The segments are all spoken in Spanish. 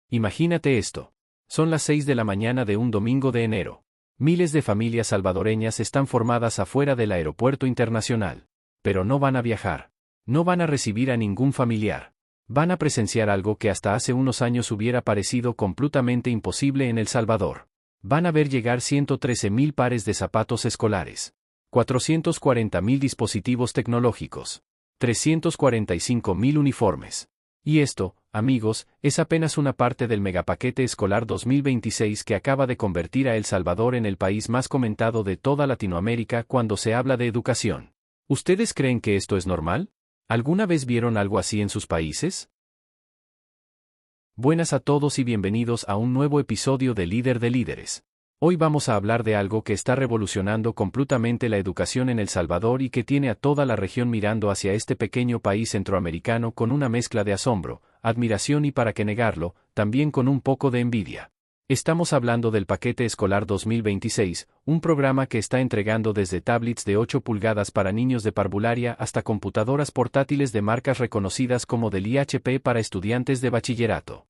Imagínate esto. Son las 6 de la mañana de un domingo de enero. Miles de familias salvadoreñas están formadas afuera del aeropuerto internacional. Pero no van a viajar. No van a recibir a ningún familiar. Van a presenciar algo que hasta hace unos años hubiera parecido completamente imposible en El Salvador. Van a ver llegar 113.000 pares de zapatos escolares. 440.000 dispositivos tecnológicos. 345.000 uniformes. Y esto, amigos, es apenas una parte del megapaquete escolar 2026 que acaba de convertir a El Salvador en el país más comentado de toda Latinoamérica cuando se habla de educación. ¿Ustedes creen que esto es normal? ¿Alguna vez vieron algo así en sus países? Buenas a todos y bienvenidos a un nuevo episodio de Líder de Líderes. Hoy vamos a hablar de algo que está revolucionando completamente la educación en El Salvador y que tiene a toda la región mirando hacia este pequeño país centroamericano con una mezcla de asombro, admiración y, para qué negarlo, también con un poco de envidia. Estamos hablando del Paquete Escolar 2026, un programa que está entregando desde tablets de 8 pulgadas para niños de parvularia hasta computadoras portátiles de marcas reconocidas como del IHP para estudiantes de bachillerato.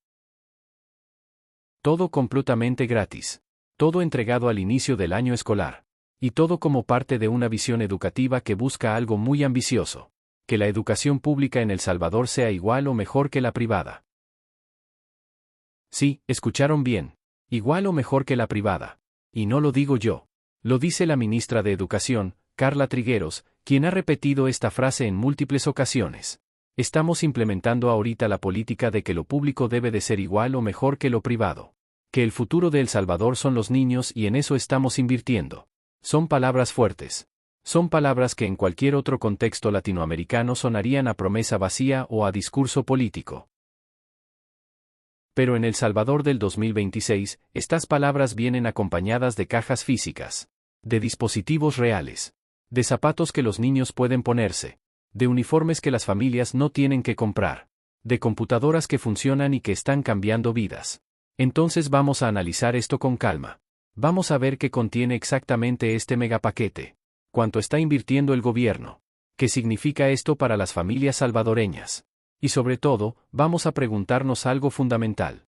Todo completamente gratis. Todo entregado al inicio del año escolar. Y todo como parte de una visión educativa que busca algo muy ambicioso. Que la educación pública en El Salvador sea igual o mejor que la privada. Sí, escucharon bien. Igual o mejor que la privada. Y no lo digo yo. Lo dice la ministra de Educación, Carla Trigueros, quien ha repetido esta frase en múltiples ocasiones. Estamos implementando ahorita la política de que lo público debe de ser igual o mejor que lo privado. Que el futuro de El Salvador son los niños y en eso estamos invirtiendo. Son palabras fuertes. Son palabras que en cualquier otro contexto latinoamericano sonarían a promesa vacía o a discurso político. Pero en El Salvador del 2026, estas palabras vienen acompañadas de cajas físicas, de dispositivos reales, de zapatos que los niños pueden ponerse, de uniformes que las familias no tienen que comprar, de computadoras que funcionan y que están cambiando vidas. Entonces vamos a analizar esto con calma. Vamos a ver qué contiene exactamente este megapaquete. ¿Cuánto está invirtiendo el gobierno? ¿Qué significa esto para las familias salvadoreñas? Y sobre todo, vamos a preguntarnos algo fundamental.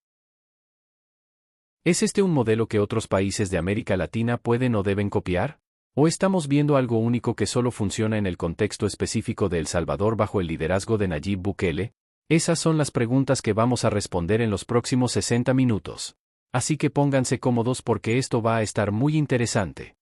¿Es este un modelo que otros países de América Latina pueden o deben copiar? ¿O estamos viendo algo único que solo funciona en el contexto específico de El Salvador bajo el liderazgo de Nayib Bukele? Esas son las preguntas que vamos a responder en los próximos 60 minutos. Así que pónganse cómodos porque esto va a estar muy interesante.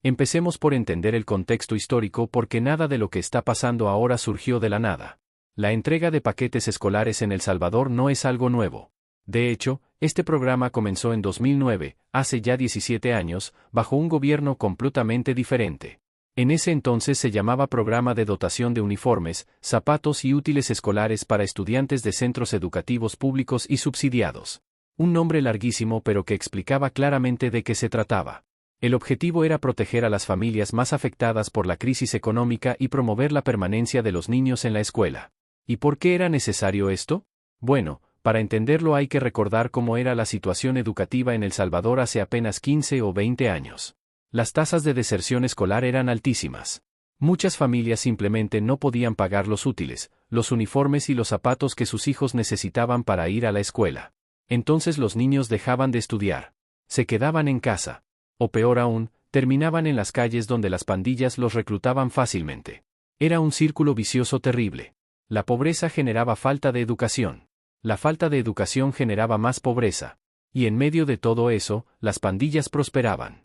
Empecemos por entender el contexto histórico porque nada de lo que está pasando ahora surgió de la nada. La entrega de paquetes escolares en El Salvador no es algo nuevo. De hecho, este programa comenzó en 2009, hace ya 17 años, bajo un gobierno completamente diferente. En ese entonces se llamaba Programa de Dotación de Uniformes, Zapatos y Útiles Escolares para Estudiantes de Centros Educativos Públicos y Subsidiados. Un nombre larguísimo pero que explicaba claramente de qué se trataba. El objetivo era proteger a las familias más afectadas por la crisis económica y promover la permanencia de los niños en la escuela. ¿Y por qué era necesario esto? Bueno, para entenderlo hay que recordar cómo era la situación educativa en El Salvador hace apenas 15 o 20 años. Las tasas de deserción escolar eran altísimas. Muchas familias simplemente no podían pagar los útiles, los uniformes y los zapatos que sus hijos necesitaban para ir a la escuela. Entonces los niños dejaban de estudiar. Se quedaban en casa. O peor aún, terminaban en las calles donde las pandillas los reclutaban fácilmente. Era un círculo vicioso terrible. La pobreza generaba falta de educación. La falta de educación generaba más pobreza. Y en medio de todo eso, las pandillas prosperaban.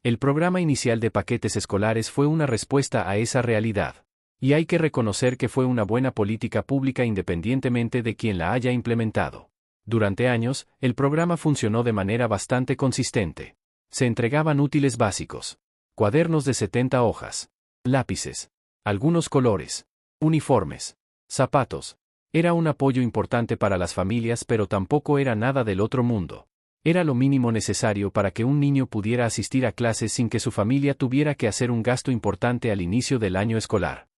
El programa inicial de paquetes escolares fue una respuesta a esa realidad. Y hay que reconocer que fue una buena política pública independientemente de quien la haya implementado. Durante años, el programa funcionó de manera bastante consistente. Se entregaban útiles básicos, cuadernos de 70 hojas, lápices, algunos colores, uniformes, zapatos. Era un apoyo importante para las familias pero tampoco era nada del otro mundo. Era lo mínimo necesario para que un niño pudiera asistir a clases sin que su familia tuviera que hacer un gasto importante al inicio del año escolar.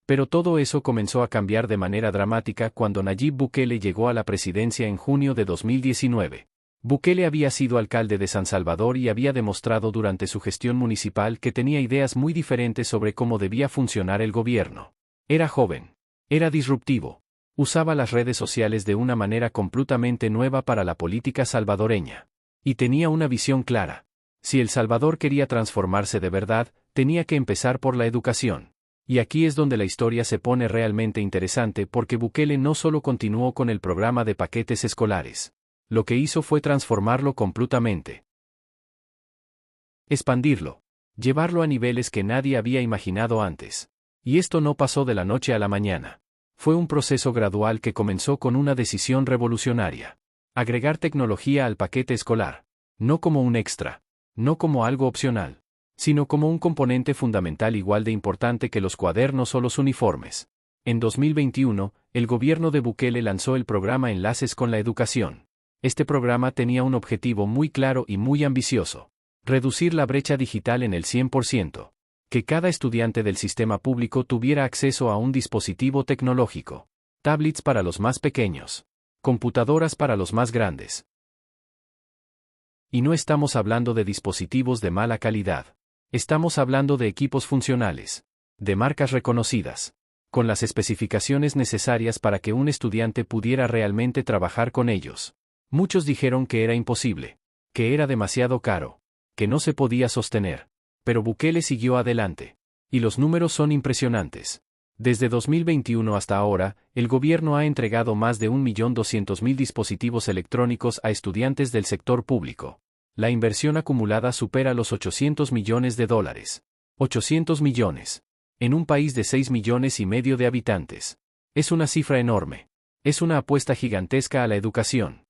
Pero todo eso comenzó a cambiar de manera dramática cuando Nayib Bukele llegó a la presidencia en junio de 2019. Bukele había sido alcalde de San Salvador y había demostrado durante su gestión municipal que tenía ideas muy diferentes sobre cómo debía funcionar el gobierno. Era joven. Era disruptivo. Usaba las redes sociales de una manera completamente nueva para la política salvadoreña. Y tenía una visión clara. Si El Salvador quería transformarse de verdad, tenía que empezar por la educación. Y aquí es donde la historia se pone realmente interesante porque Bukele no solo continuó con el programa de paquetes escolares. Lo que hizo fue transformarlo completamente. Expandirlo. Llevarlo a niveles que nadie había imaginado antes. Y esto no pasó de la noche a la mañana. Fue un proceso gradual que comenzó con una decisión revolucionaria. Agregar tecnología al paquete escolar. No como un extra. No como algo opcional, sino como un componente fundamental igual de importante que los cuadernos o los uniformes. En 2021, el gobierno de Bukele lanzó el programa Enlaces con la Educación. Este programa tenía un objetivo muy claro y muy ambicioso: reducir la brecha digital en el 100%. Que cada estudiante del sistema público tuviera acceso a un dispositivo tecnológico. Tablets para los más pequeños. Computadoras para los más grandes. Y no estamos hablando de dispositivos de mala calidad. Estamos hablando de equipos funcionales, de marcas reconocidas, con las especificaciones necesarias para que un estudiante pudiera realmente trabajar con ellos. Muchos dijeron que era imposible, que era demasiado caro, que no se podía sostener. Pero Bukele siguió adelante. Y los números son impresionantes. Desde 2021 hasta ahora, el gobierno ha entregado más de 1.200.000 dispositivos electrónicos a estudiantes del sector público. La inversión acumulada supera los $800 millones. 800 millones. En un país de 6,5 millones de habitantes. Es una cifra enorme. Es una apuesta gigantesca a la educación.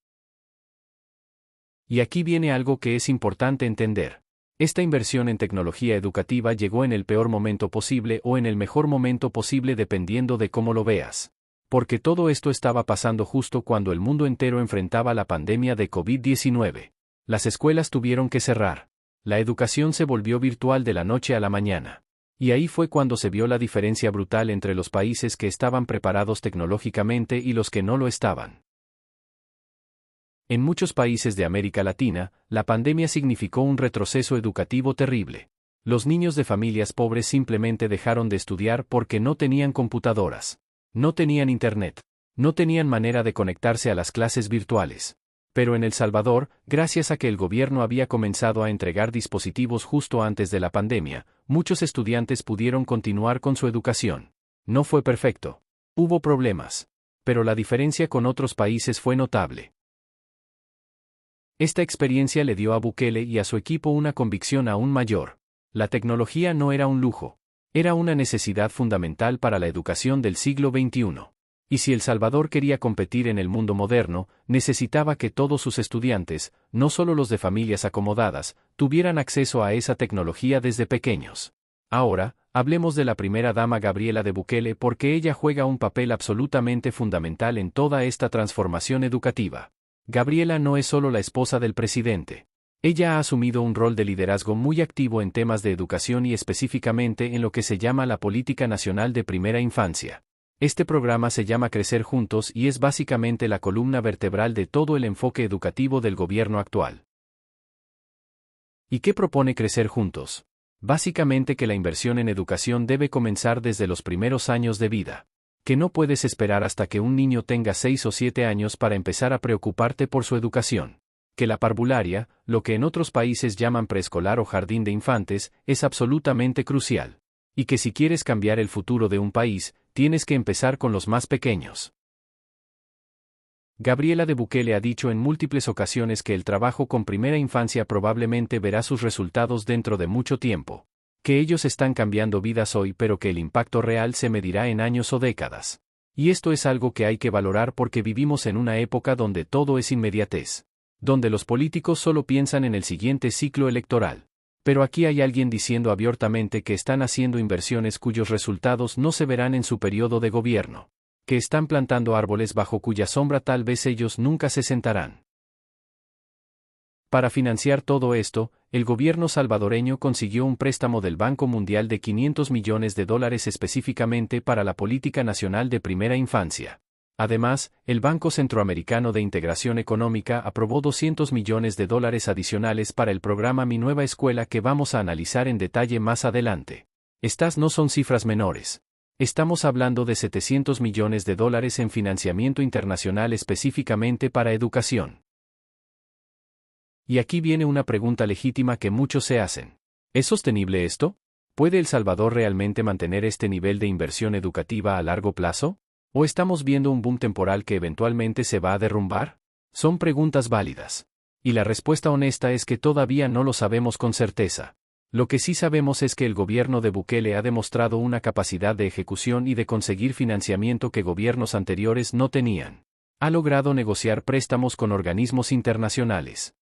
Y aquí viene algo que es importante entender. Esta inversión en tecnología educativa llegó en el peor momento posible o en el mejor momento posible dependiendo de cómo lo veas. Porque todo esto estaba pasando justo cuando el mundo entero enfrentaba la pandemia de COVID-19. Las escuelas tuvieron que cerrar. La educación se volvió virtual de la noche a la mañana. Y ahí fue cuando se vio la diferencia brutal entre los países que estaban preparados tecnológicamente y los que no lo estaban. En muchos países de América Latina, la pandemia significó un retroceso educativo terrible. Los niños de familias pobres simplemente dejaron de estudiar porque no tenían computadoras. No tenían internet. No tenían manera de conectarse a las clases virtuales. Pero en El Salvador, gracias a que el gobierno había comenzado a entregar dispositivos justo antes de la pandemia, muchos estudiantes pudieron continuar con su educación. No fue perfecto. Hubo problemas. Pero la diferencia con otros países fue notable. Esta experiencia le dio a Bukele y a su equipo una convicción aún mayor. La tecnología no era un lujo. Era una necesidad fundamental para la educación del siglo XXI. Y si El Salvador quería competir en el mundo moderno, necesitaba que todos sus estudiantes, no solo los de familias acomodadas, tuvieran acceso a esa tecnología desde pequeños. Ahora, hablemos de la primera dama Gabriela de Bukele porque ella juega un papel absolutamente fundamental en toda esta transformación educativa. Gabriela no es solo la esposa del presidente. Ella ha asumido un rol de liderazgo muy activo en temas de educación y específicamente en lo que se llama la Política Nacional de Primera Infancia. Este programa se llama Crecer Juntos y es básicamente la columna vertebral de todo el enfoque educativo del gobierno actual. ¿Y qué propone Crecer Juntos? Básicamente que la inversión en educación debe comenzar desde los primeros años de vida. Que no puedes esperar hasta que un niño tenga 6 o 7 años para empezar a preocuparte por su educación. Que la parvularia, lo que en otros países llaman preescolar o jardín de infantes, es absolutamente crucial. Y que si quieres cambiar el futuro de un país, tienes que empezar con los más pequeños. Gabriela de Bukele ha dicho en múltiples ocasiones que el trabajo con primera infancia probablemente verá sus resultados dentro de mucho tiempo. Que ellos están cambiando vidas hoy pero que el impacto real se medirá en años o décadas. Y esto es algo que hay que valorar porque vivimos en una época donde todo es inmediatez. Donde los políticos solo piensan en el siguiente ciclo electoral. Pero aquí hay alguien diciendo abiertamente que están haciendo inversiones cuyos resultados no se verán en su periodo de gobierno. Que están plantando árboles bajo cuya sombra tal vez ellos nunca se sentarán. Para financiar todo esto, el gobierno salvadoreño consiguió un préstamo del Banco Mundial de $500 millones específicamente para la Política Nacional de Primera Infancia. Además, el Banco Centroamericano de Integración Económica aprobó $200 millones adicionales para el programa Mi Nueva Escuela que vamos a analizar en detalle más adelante. Estas no son cifras menores. Estamos hablando de $700 millones en financiamiento internacional específicamente para educación. Y aquí viene una pregunta legítima que muchos se hacen. ¿Es sostenible esto? ¿Puede El Salvador realmente mantener este nivel de inversión educativa a largo plazo? ¿O estamos viendo un boom temporal que eventualmente se va a derrumbar? Son preguntas válidas. Y la respuesta honesta es que todavía no lo sabemos con certeza. Lo que sí sabemos es que el gobierno de Bukele ha demostrado una capacidad de ejecución y de conseguir financiamiento que gobiernos anteriores no tenían. Ha logrado negociar préstamos con organismos internacionales.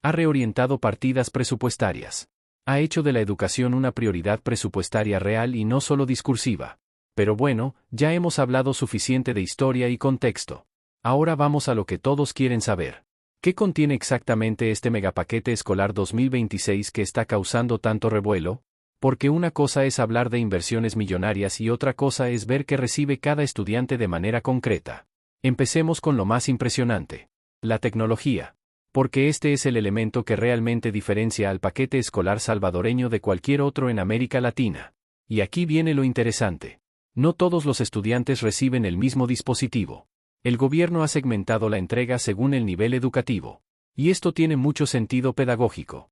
Ha reorientado partidas presupuestarias. Ha hecho de la educación una prioridad presupuestaria real y no solo discursiva. Pero bueno, ya hemos hablado suficiente de historia y contexto. Ahora vamos a lo que todos quieren saber. ¿Qué contiene exactamente este megapaquete escolar 2026 que está causando tanto revuelo? Porque una cosa es hablar de inversiones millonarias y otra cosa es ver qué recibe cada estudiante de manera concreta. Empecemos con lo más impresionante. La tecnología. Porque este es el elemento que realmente diferencia al paquete escolar salvadoreño de cualquier otro en América Latina. Y aquí viene lo interesante. No todos los estudiantes reciben el mismo dispositivo. El gobierno ha segmentado la entrega según el nivel educativo. Y esto tiene mucho sentido pedagógico.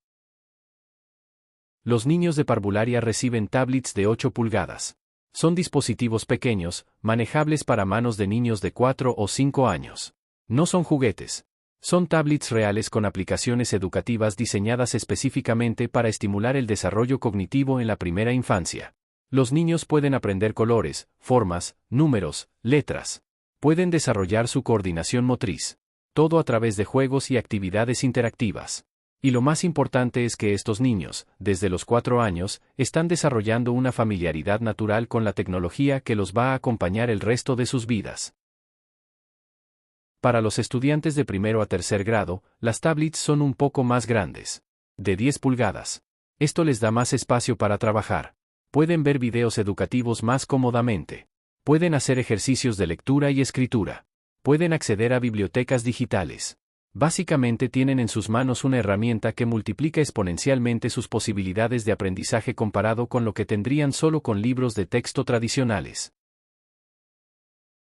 Los niños de parvularia reciben tablets de 8 pulgadas. Son dispositivos pequeños, manejables para manos de niños de 4 o 5 años. No son juguetes. Son tablets reales con aplicaciones educativas diseñadas específicamente para estimular el desarrollo cognitivo en la primera infancia. Los niños pueden aprender colores, formas, números, letras. Pueden desarrollar su coordinación motriz. Todo a través de juegos y actividades interactivas. Y lo más importante es que estos niños, desde los 4 años, están desarrollando una familiaridad natural con la tecnología que los va a acompañar el resto de sus vidas. Para los estudiantes de primero a tercer grado, las tablets son un poco más grandes. De 10 pulgadas. Esto les da más espacio para trabajar. Pueden ver videos educativos más cómodamente. Pueden hacer ejercicios de lectura y escritura. Pueden acceder a bibliotecas digitales. Básicamente tienen en sus manos una herramienta que multiplica exponencialmente sus posibilidades de aprendizaje comparado con lo que tendrían solo con libros de texto tradicionales.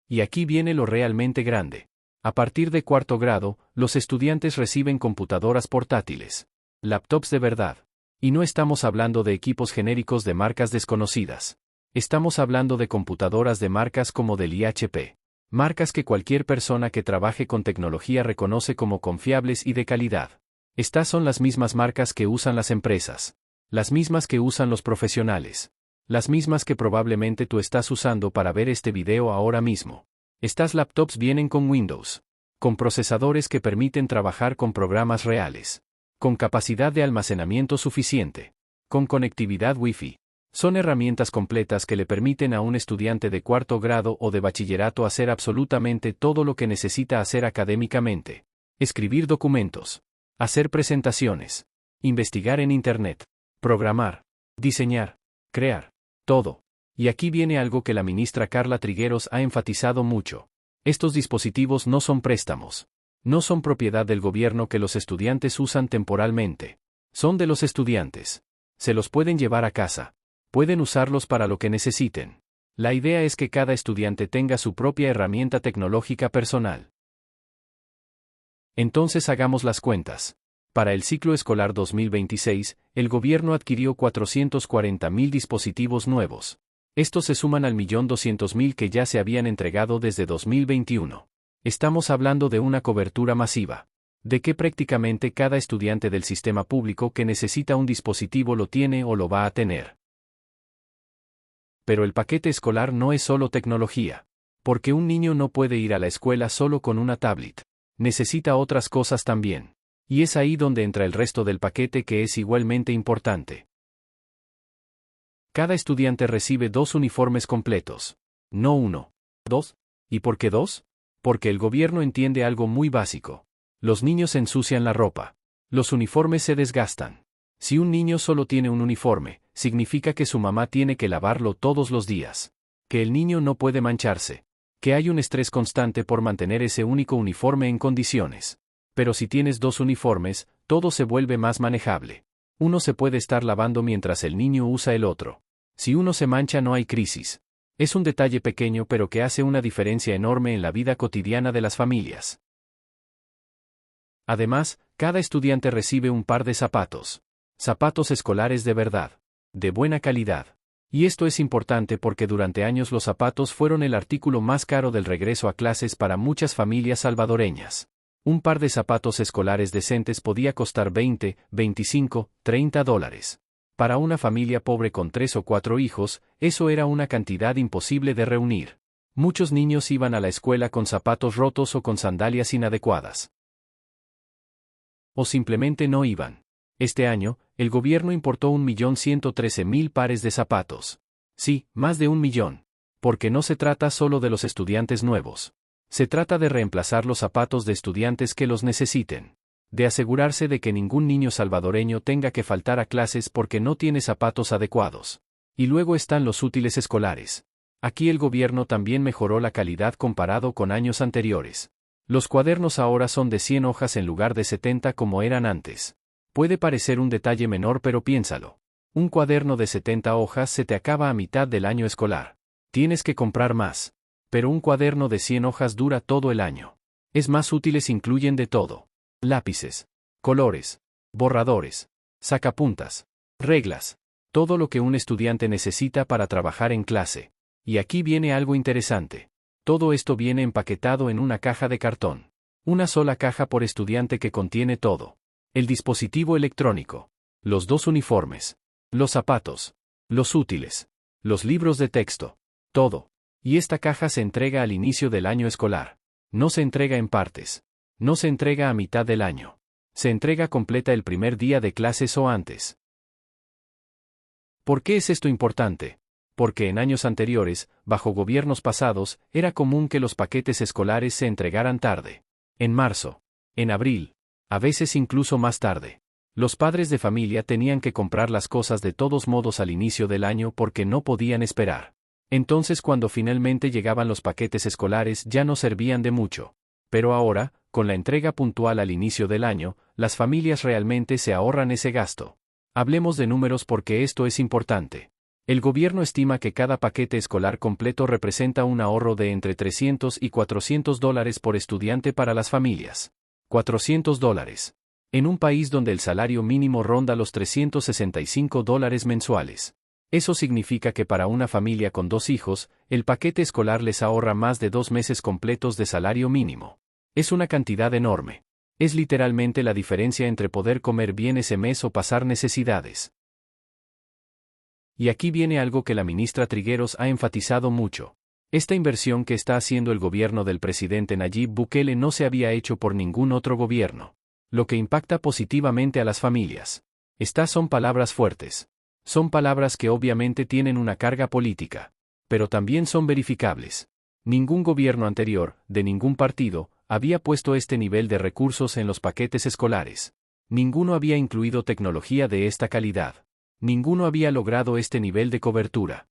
Y aquí viene lo realmente grande. A partir de cuarto grado, los estudiantes reciben computadoras portátiles. Laptops de verdad. Y no estamos hablando de equipos genéricos de marcas desconocidas. Estamos hablando de computadoras de marcas como Dell y HP. Marcas que cualquier persona que trabaje con tecnología reconoce como confiables y de calidad. Estas son las mismas marcas que usan las empresas. Las mismas que usan los profesionales. Las mismas que probablemente tú estás usando para ver este video ahora mismo. Estas laptops vienen con Windows. Con procesadores que permiten trabajar con programas reales. Con capacidad de almacenamiento suficiente. Con conectividad Wi-Fi. Son herramientas completas que le permiten a un estudiante de cuarto grado o de bachillerato hacer absolutamente todo lo que necesita hacer académicamente. Escribir documentos. Hacer presentaciones. Investigar en Internet. Programar. Diseñar. Crear. Todo. Y aquí viene algo que la ministra Carla Trigueros ha enfatizado mucho. Estos dispositivos no son préstamos. No son propiedad del gobierno que los estudiantes usan temporalmente. Son de los estudiantes. Se los pueden llevar a casa. Pueden usarlos para lo que necesiten. La idea es que cada estudiante tenga su propia herramienta tecnológica personal. Entonces hagamos las cuentas. Para el ciclo escolar 2026, el gobierno adquirió 440.000 dispositivos nuevos. Estos se suman al 1.200.000 que ya se habían entregado desde 2021. Estamos hablando de una cobertura masiva. De que prácticamente cada estudiante del sistema público que necesita un dispositivo lo tiene o lo va a tener. Pero el paquete escolar no es solo tecnología. Porque un niño no puede ir a la escuela solo con una tablet. Necesita otras cosas también. Y es ahí donde entra el resto del paquete que es igualmente importante. Cada estudiante recibe 2 uniformes completos. No 1. 2. ¿Y por qué 2? Porque el gobierno entiende algo muy básico. Los niños ensucian la ropa. Los uniformes se desgastan. Si un niño solo tiene un uniforme, significa que su mamá tiene que lavarlo todos los días. Que el niño no puede mancharse. Que hay un estrés constante por mantener ese único uniforme en condiciones. Pero si tienes 2 uniformes, todo se vuelve más manejable. Uno se puede estar lavando mientras el niño usa el otro. Si uno se mancha no hay crisis. Es un detalle pequeño pero que hace una diferencia enorme en la vida cotidiana de las familias. Además, cada estudiante recibe un par de zapatos. Zapatos escolares de verdad. De buena calidad. Y esto es importante porque durante años los zapatos fueron el artículo más caro del regreso a clases para muchas familias salvadoreñas. Un par de zapatos escolares decentes podía costar 20, 25, 30 dólares. Para una familia pobre con 3 o 4 hijos, eso era una cantidad imposible de reunir. Muchos niños iban a la escuela con zapatos rotos o con sandalias inadecuadas. O simplemente no iban. Este año, el gobierno importó 1.113.000 pares de zapatos. Sí, más de 1 millón. Porque no se trata solo de los estudiantes nuevos. Se trata de reemplazar los zapatos de estudiantes que los necesiten. De asegurarse de que ningún niño salvadoreño tenga que faltar a clases porque no tiene zapatos adecuados. Y luego están los útiles escolares. Aquí el gobierno también mejoró la calidad comparado con años anteriores. Los cuadernos ahora son de 100 hojas en lugar de 70 como eran antes. Puede parecer un detalle menor pero piénsalo. Un cuaderno de 70 hojas se te acaba a mitad del año escolar. Tienes que comprar más. Pero un cuaderno de 100 hojas dura todo el año. Es más útiles incluyen de todo. Lápices, colores, borradores, sacapuntas, reglas, todo lo que un estudiante necesita para trabajar en clase. Y aquí viene algo interesante. Todo esto viene empaquetado en una caja de cartón. Una sola caja por estudiante que contiene todo. El dispositivo electrónico, los 2 uniformes, los zapatos, los útiles, los libros de texto, todo. Y esta caja se entrega al inicio del año escolar. No se entrega en partes. No se entrega a mitad del año. Se entrega completa el primer día de clases o antes. ¿Por qué es esto importante? Porque en años anteriores, bajo gobiernos pasados, era común que los paquetes escolares se entregaran tarde. En marzo. En abril. A veces incluso más tarde. Los padres de familia tenían que comprar las cosas de todos modos al inicio del año porque no podían esperar. Entonces cuando finalmente llegaban los paquetes escolares ya no servían de mucho. Pero ahora, con la entrega puntual al inicio del año, las familias realmente se ahorran ese gasto. Hablemos de números porque esto es importante. El gobierno estima que cada paquete escolar completo representa un ahorro de entre 300 y 400 dólares por estudiante para las familias. 400 dólares. En un país donde el salario mínimo ronda los 365 dólares mensuales. Eso significa que para una familia con 2 hijos, el paquete escolar les ahorra más de 2 meses completos de salario mínimo. Es una cantidad enorme. Es literalmente la diferencia entre poder comer bien ese mes o pasar necesidades. Y aquí viene algo que la ministra Trigueros ha enfatizado mucho. Esta inversión que está haciendo el gobierno del presidente Nayib Bukele no se había hecho por ningún otro gobierno. Lo que impacta positivamente a las familias. Estas son palabras fuertes. Son palabras que obviamente tienen una carga política. Pero también son verificables. Ningún gobierno anterior, de ningún partido, había puesto este nivel de recursos en los paquetes escolares. Ninguno había incluido tecnología de esta calidad. Ninguno había logrado este nivel de cobertura.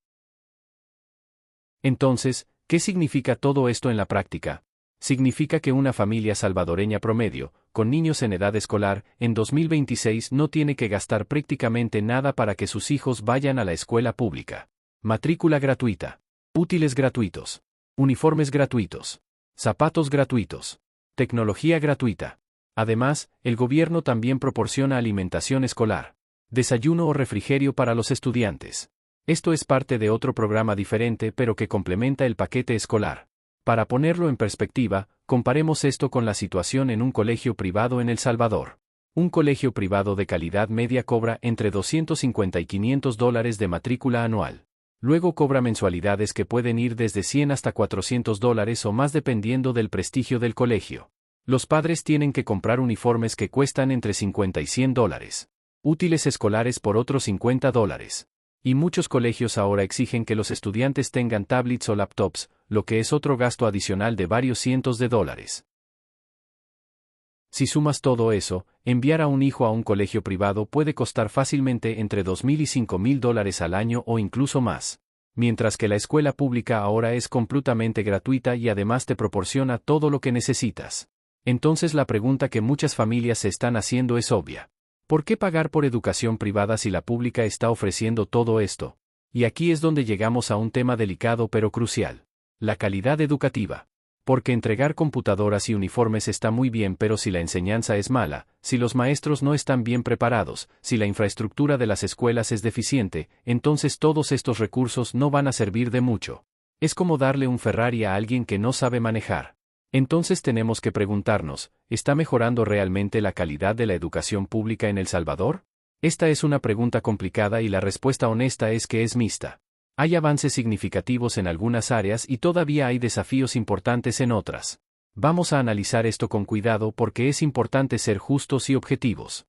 Entonces, ¿qué significa todo esto en la práctica? Significa que una familia salvadoreña promedio, con niños en edad escolar, en 2026 no tiene que gastar prácticamente nada para que sus hijos vayan a la escuela pública. Matrícula gratuita. Útiles gratuitos. Uniformes gratuitos. Zapatos gratuitos. Tecnología gratuita. Además, el gobierno también proporciona alimentación escolar. Desayuno o refrigerio para los estudiantes. Esto es parte de otro programa diferente pero que complementa el paquete escolar. Para ponerlo en perspectiva, comparemos esto con la situación en un colegio privado en El Salvador. Un colegio privado de calidad media cobra entre 250 y 500 dólares de matrícula anual. Luego cobra mensualidades que pueden ir desde 100 hasta 400 dólares o más dependiendo del prestigio del colegio. Los padres tienen que comprar uniformes que cuestan entre 50 y 100 dólares. Útiles escolares por otros 50 dólares. Y muchos colegios ahora exigen que los estudiantes tengan tablets o laptops, lo que es otro gasto adicional de varios cientos de dólares. Si sumas todo eso, enviar a un hijo a un colegio privado puede costar fácilmente entre 2.000 y 5.000 dólares al año o incluso más. Mientras que la escuela pública ahora es completamente gratuita y además te proporciona todo lo que necesitas. Entonces la pregunta que muchas familias se están haciendo es obvia. ¿Por qué pagar por educación privada si la pública está ofreciendo todo esto? Y aquí es donde llegamos a un tema delicado pero crucial. La calidad educativa. Porque entregar computadoras y uniformes está muy bien, pero si la enseñanza es mala, si los maestros no están bien preparados, si la infraestructura de las escuelas es deficiente, entonces todos estos recursos no van a servir de mucho. Es como darle un Ferrari a alguien que no sabe manejar. Entonces tenemos que preguntarnos, ¿está mejorando realmente la calidad de la educación pública en El Salvador? Esta es una pregunta complicada y la respuesta honesta es que es mixta. Hay avances significativos en algunas áreas y todavía hay desafíos importantes en otras. Vamos a analizar esto con cuidado porque es importante ser justos y objetivos.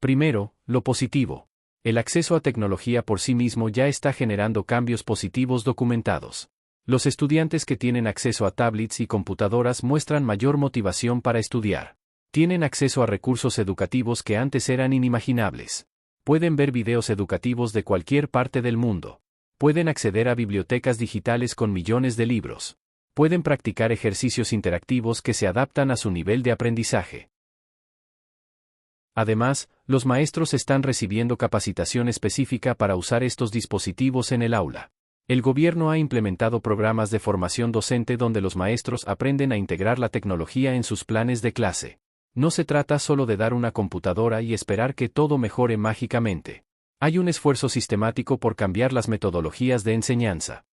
Primero, lo positivo. El acceso a tecnología por sí mismo ya está generando cambios positivos documentados. Los estudiantes que tienen acceso a tablets y computadoras muestran mayor motivación para estudiar. Tienen acceso a recursos educativos que antes eran inimaginables. Pueden ver videos educativos de cualquier parte del mundo. Pueden acceder a bibliotecas digitales con millones de libros. Pueden practicar ejercicios interactivos que se adaptan a su nivel de aprendizaje. Además, los maestros están recibiendo capacitación específica para usar estos dispositivos en el aula. El gobierno ha implementado programas de formación docente donde los maestros aprenden a integrar la tecnología en sus planes de clase. No se trata solo de dar una computadora y esperar que todo mejore mágicamente. Hay un esfuerzo sistemático por cambiar las metodologías de enseñanza.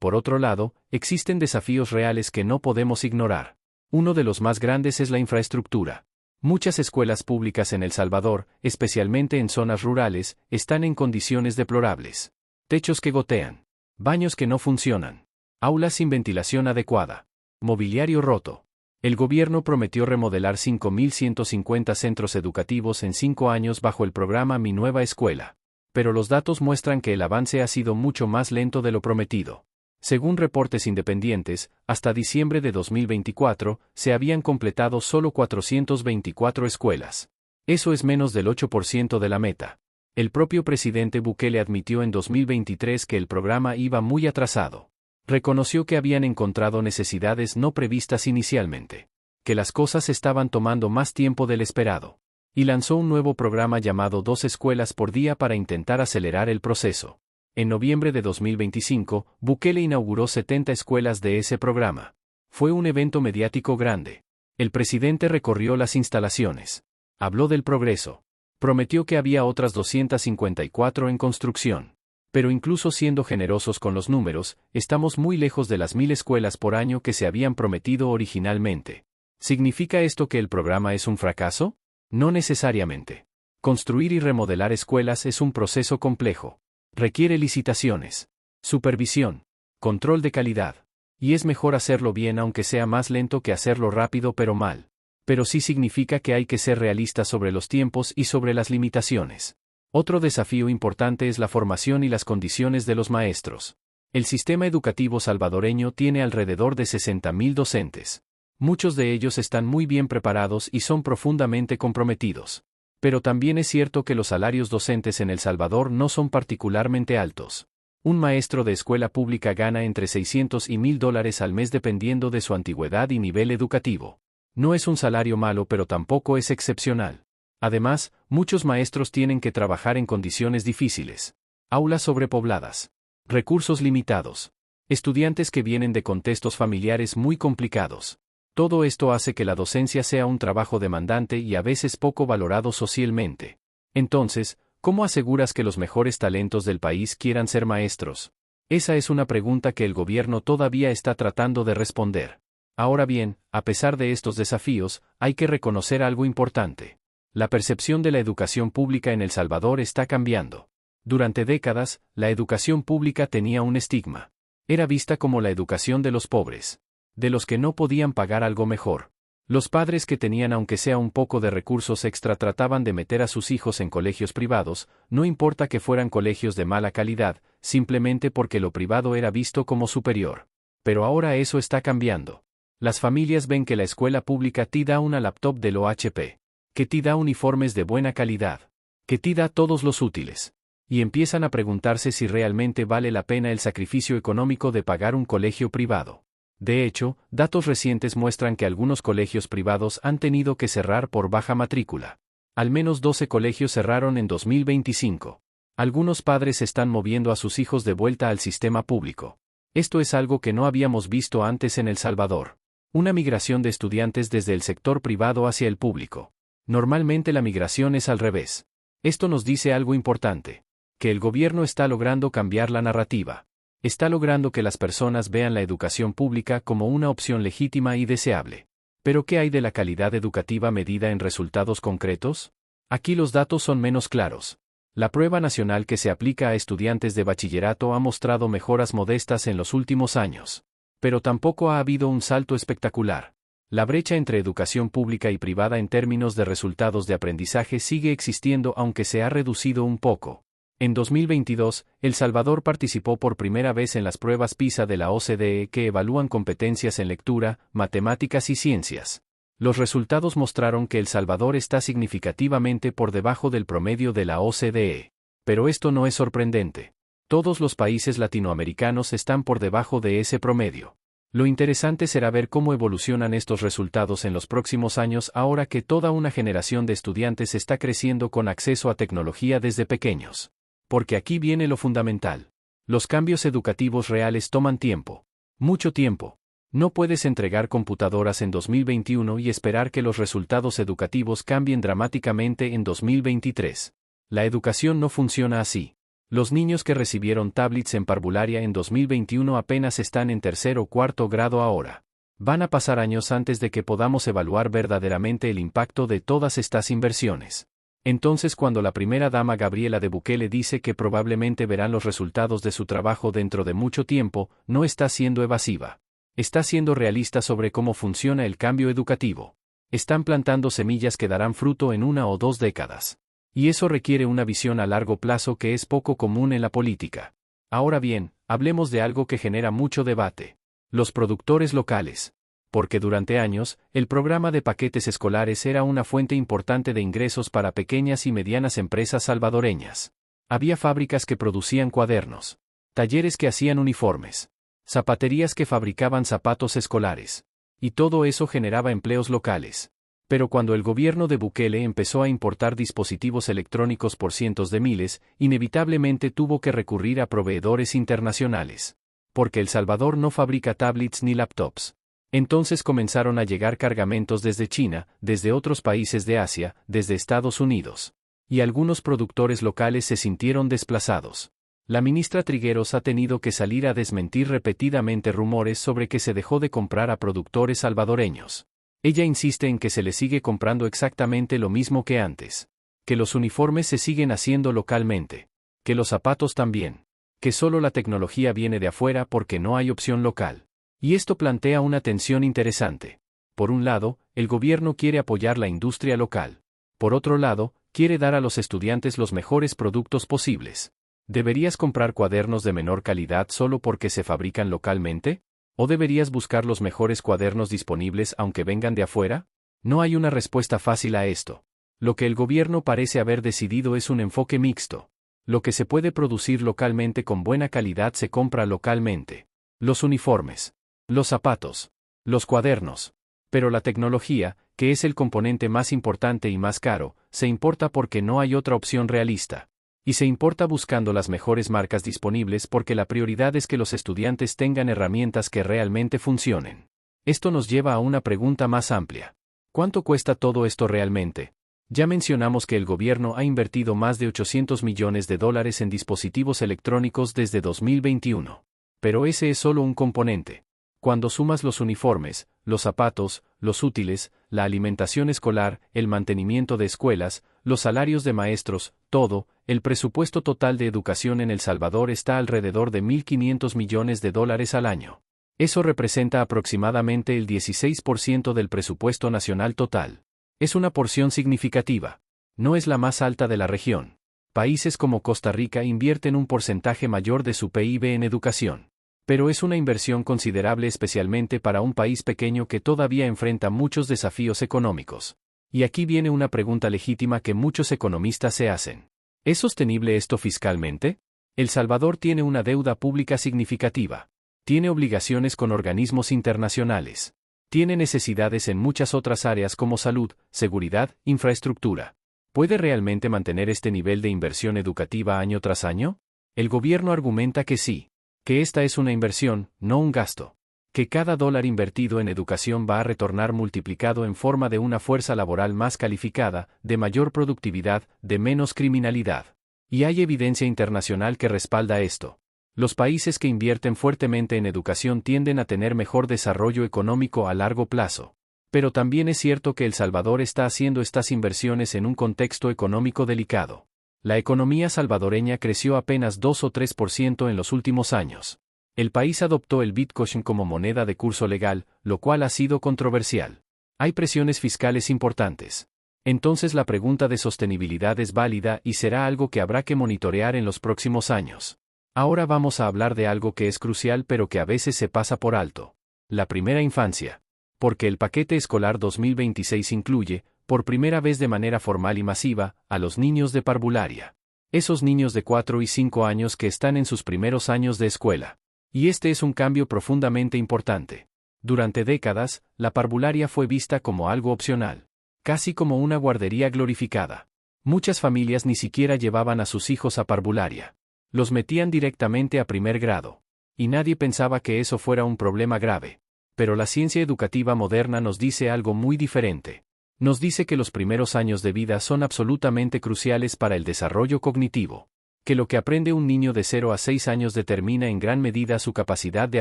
Por otro lado, existen desafíos reales que no podemos ignorar. Uno de los más grandes es la infraestructura. Muchas escuelas públicas en El Salvador, especialmente en zonas rurales, están en condiciones deplorables. Techos que gotean, baños que no funcionan, aulas sin ventilación adecuada, mobiliario roto. El gobierno prometió remodelar 5.150 centros educativos en 5 años bajo el programa Mi Nueva Escuela. Pero los datos muestran que el avance ha sido mucho más lento de lo prometido. Según reportes independientes, hasta diciembre de 2024, se habían completado solo 424 escuelas. Eso es menos del 8% de la meta. El propio presidente Bukele admitió en 2023 que el programa iba muy atrasado. Reconoció que habían encontrado necesidades no previstas inicialmente, que las cosas estaban tomando más tiempo del esperado, y lanzó un nuevo programa llamado 2 escuelas por día para intentar acelerar el proceso. En noviembre de 2025, Bukele inauguró 70 escuelas de ese programa. Fue un evento mediático grande. El presidente recorrió las instalaciones. Habló del progreso. Prometió que había otras 254 en construcción. Pero incluso siendo generosos con los números, estamos muy lejos de las 1.000 escuelas por año que se habían prometido originalmente. ¿Significa esto que el programa es un fracaso? No necesariamente. Construir y remodelar escuelas es un proceso complejo. Requiere licitaciones, supervisión, control de calidad. Y es mejor hacerlo bien aunque sea más lento que hacerlo rápido pero mal. Pero sí significa que hay que ser realistas sobre los tiempos y sobre las limitaciones. Otro desafío importante es la formación y las condiciones de los maestros. El sistema educativo salvadoreño tiene alrededor de 60.000 docentes. Muchos de ellos están muy bien preparados y son profundamente comprometidos. Pero también es cierto que los salarios docentes en El Salvador no son particularmente altos. Un maestro de escuela pública gana entre $600 y $1.000 al mes dependiendo de su antigüedad y nivel educativo. No es un salario malo pero tampoco es excepcional. Además, muchos maestros tienen que trabajar en condiciones difíciles. Aulas sobrepobladas. Recursos limitados. Estudiantes que vienen de contextos familiares muy complicados. Todo esto hace que la docencia sea un trabajo demandante y a veces poco valorado socialmente. Entonces, ¿cómo aseguras que los mejores talentos del país quieran ser maestros? Esa es una pregunta que el gobierno todavía está tratando de responder. Ahora bien, a pesar de estos desafíos, hay que reconocer algo importante. La percepción de la educación pública en El Salvador está cambiando. Durante décadas, la educación pública tenía un estigma. Era vista como la educación de los pobres, de los que no podían pagar algo mejor. Los padres que tenían aunque sea un poco de recursos extra trataban de meter a sus hijos en colegios privados, no importa que fueran colegios de mala calidad, simplemente porque lo privado era visto como superior. Pero ahora eso está cambiando. Las familias ven que la escuela pública te da una laptop de lo HP. Que te da uniformes de buena calidad, que te da todos los útiles, y empiezan a preguntarse si realmente vale la pena el sacrificio económico de pagar un colegio privado. De hecho, datos recientes muestran que algunos colegios privados han tenido que cerrar por baja matrícula. Al menos 12 colegios cerraron en 2025. Algunos padres están moviendo a sus hijos de vuelta al sistema público. Esto es algo que no habíamos visto antes en El Salvador. Una migración de estudiantes desde el sector privado hacia el público. Normalmente la migración es al revés. Esto nos dice algo importante. Que el gobierno está logrando cambiar la narrativa. Está logrando que las personas vean la educación pública como una opción legítima y deseable. ¿Pero qué hay de la calidad educativa medida en resultados concretos? Aquí los datos son menos claros. La prueba nacional que se aplica a estudiantes de bachillerato ha mostrado mejoras modestas en los últimos años. Pero tampoco ha habido un salto espectacular. La brecha entre educación pública y privada en términos de resultados de aprendizaje sigue existiendo aunque se ha reducido un poco. En 2022, El Salvador participó por primera vez en las pruebas PISA de la OCDE que evalúan competencias en lectura, matemáticas y ciencias. Los resultados mostraron que El Salvador está significativamente por debajo del promedio de la OCDE. Pero esto no es sorprendente. Todos los países latinoamericanos están por debajo de ese promedio. Lo interesante será ver cómo evolucionan estos resultados en los próximos años ahora que toda una generación de estudiantes está creciendo con acceso a tecnología desde pequeños. Porque aquí viene lo fundamental. Los cambios educativos reales toman tiempo. Mucho tiempo. No puedes entregar computadoras en 2021 y esperar que los resultados educativos cambien dramáticamente en 2023. La educación no funciona así. Los niños que recibieron tablets en parvularia en 2021 apenas están en tercer o cuarto grado ahora. Van a pasar años antes de que podamos evaluar verdaderamente el impacto de todas estas inversiones. Entonces cuando la primera dama Gabriela de Bukele dice que probablemente verán los resultados de su trabajo dentro de mucho tiempo, no está siendo evasiva. Está siendo realista sobre cómo funciona el cambio educativo. Están plantando semillas que darán fruto en 1 o 2 décadas. Y eso requiere una visión a largo plazo que es poco común en la política. Ahora bien, hablemos de algo que genera mucho debate. Los productores locales. Porque durante años, el programa de paquetes escolares era una fuente importante de ingresos para pequeñas y medianas empresas salvadoreñas. Había fábricas que producían cuadernos, talleres que hacían uniformes, zapaterías que fabricaban zapatos escolares. Y todo eso generaba empleos locales. Pero cuando el gobierno de Bukele empezó a importar dispositivos electrónicos por cientos de miles, inevitablemente tuvo que recurrir a proveedores internacionales. Porque El Salvador no fabrica tablets ni laptops. Entonces comenzaron a llegar cargamentos desde China, desde otros países de Asia, desde Estados Unidos. Y algunos productores locales se sintieron desplazados. La ministra Trigueros ha tenido que salir a desmentir repetidamente rumores sobre que se dejó de comprar a productores salvadoreños. Ella insiste en que se le sigue comprando exactamente lo mismo que antes. Que los uniformes se siguen haciendo localmente. Que los zapatos también. Que solo la tecnología viene de afuera porque no hay opción local. Y esto plantea una tensión interesante. Por un lado, el gobierno quiere apoyar la industria local. Por otro lado, quiere dar a los estudiantes los mejores productos posibles. ¿Deberías comprar cuadernos de menor calidad solo porque se fabrican localmente? ¿O deberías buscar los mejores cuadernos disponibles aunque vengan de afuera? No hay una respuesta fácil a esto. Lo que el gobierno parece haber decidido es un enfoque mixto. Lo que se puede producir localmente con buena calidad se compra localmente. Los uniformes. Los zapatos, los cuadernos. Pero la tecnología, que es el componente más importante y más caro, se importa porque no hay otra opción realista. Y se importa buscando las mejores marcas disponibles porque la prioridad es que los estudiantes tengan herramientas que realmente funcionen. Esto nos lleva a una pregunta más amplia. ¿Cuánto cuesta todo esto realmente? Ya mencionamos que el gobierno ha invertido más de $800 millones en dispositivos electrónicos desde 2021. Pero ese es solo un componente. Cuando sumas los uniformes, los zapatos, los útiles, la alimentación escolar, el mantenimiento de escuelas, los salarios de maestros, todo, el presupuesto total de educación en El Salvador está alrededor de $1.500 millones al año. Eso representa aproximadamente el 16% del presupuesto nacional total. Es una porción significativa. No es la más alta de la región. Países como Costa Rica invierten un porcentaje mayor de su PIB en educación. Pero es una inversión considerable especialmente para un país pequeño que todavía enfrenta muchos desafíos económicos. Y aquí viene una pregunta legítima que muchos economistas se hacen. ¿Es sostenible esto fiscalmente? El Salvador tiene una deuda pública significativa. Tiene obligaciones con organismos internacionales. Tiene necesidades en muchas otras áreas como salud, seguridad, infraestructura. ¿Puede realmente mantener este nivel de inversión educativa año tras año? El gobierno argumenta que sí, que esta es una inversión, no un gasto, que cada dólar invertido en educación va a retornar multiplicado en forma de una fuerza laboral más calificada, de mayor productividad, de menos criminalidad. Y hay evidencia internacional que respalda esto. Los países que invierten fuertemente en educación tienden a tener mejor desarrollo económico a largo plazo. Pero también es cierto que El Salvador está haciendo estas inversiones en un contexto económico delicado. La economía salvadoreña creció apenas 2 o 3% en los últimos años. El país adoptó el Bitcoin como moneda de curso legal, lo cual ha sido controversial. Hay presiones fiscales importantes. Entonces la pregunta de sostenibilidad es válida y será algo que habrá que monitorear en los próximos años. Ahora vamos a hablar de algo que es crucial pero que a veces se pasa por alto. La primera infancia. Porque el paquete escolar 2026 incluye, por primera vez de manera formal y masiva, a los niños de parvularia. Esos niños de 4 y 5 años que están en sus primeros años de escuela. Y este es un cambio profundamente importante. Durante décadas, la parvularia fue vista como algo opcional. Casi como una guardería glorificada. Muchas familias ni siquiera llevaban a sus hijos a parvularia. Los metían directamente a primer grado. Y nadie pensaba que eso fuera un problema grave. Pero la ciencia educativa moderna nos dice algo muy diferente. Nos dice que los primeros años de vida son absolutamente cruciales para el desarrollo cognitivo. Que lo que aprende un niño de 0 a 6 años determina en gran medida su capacidad de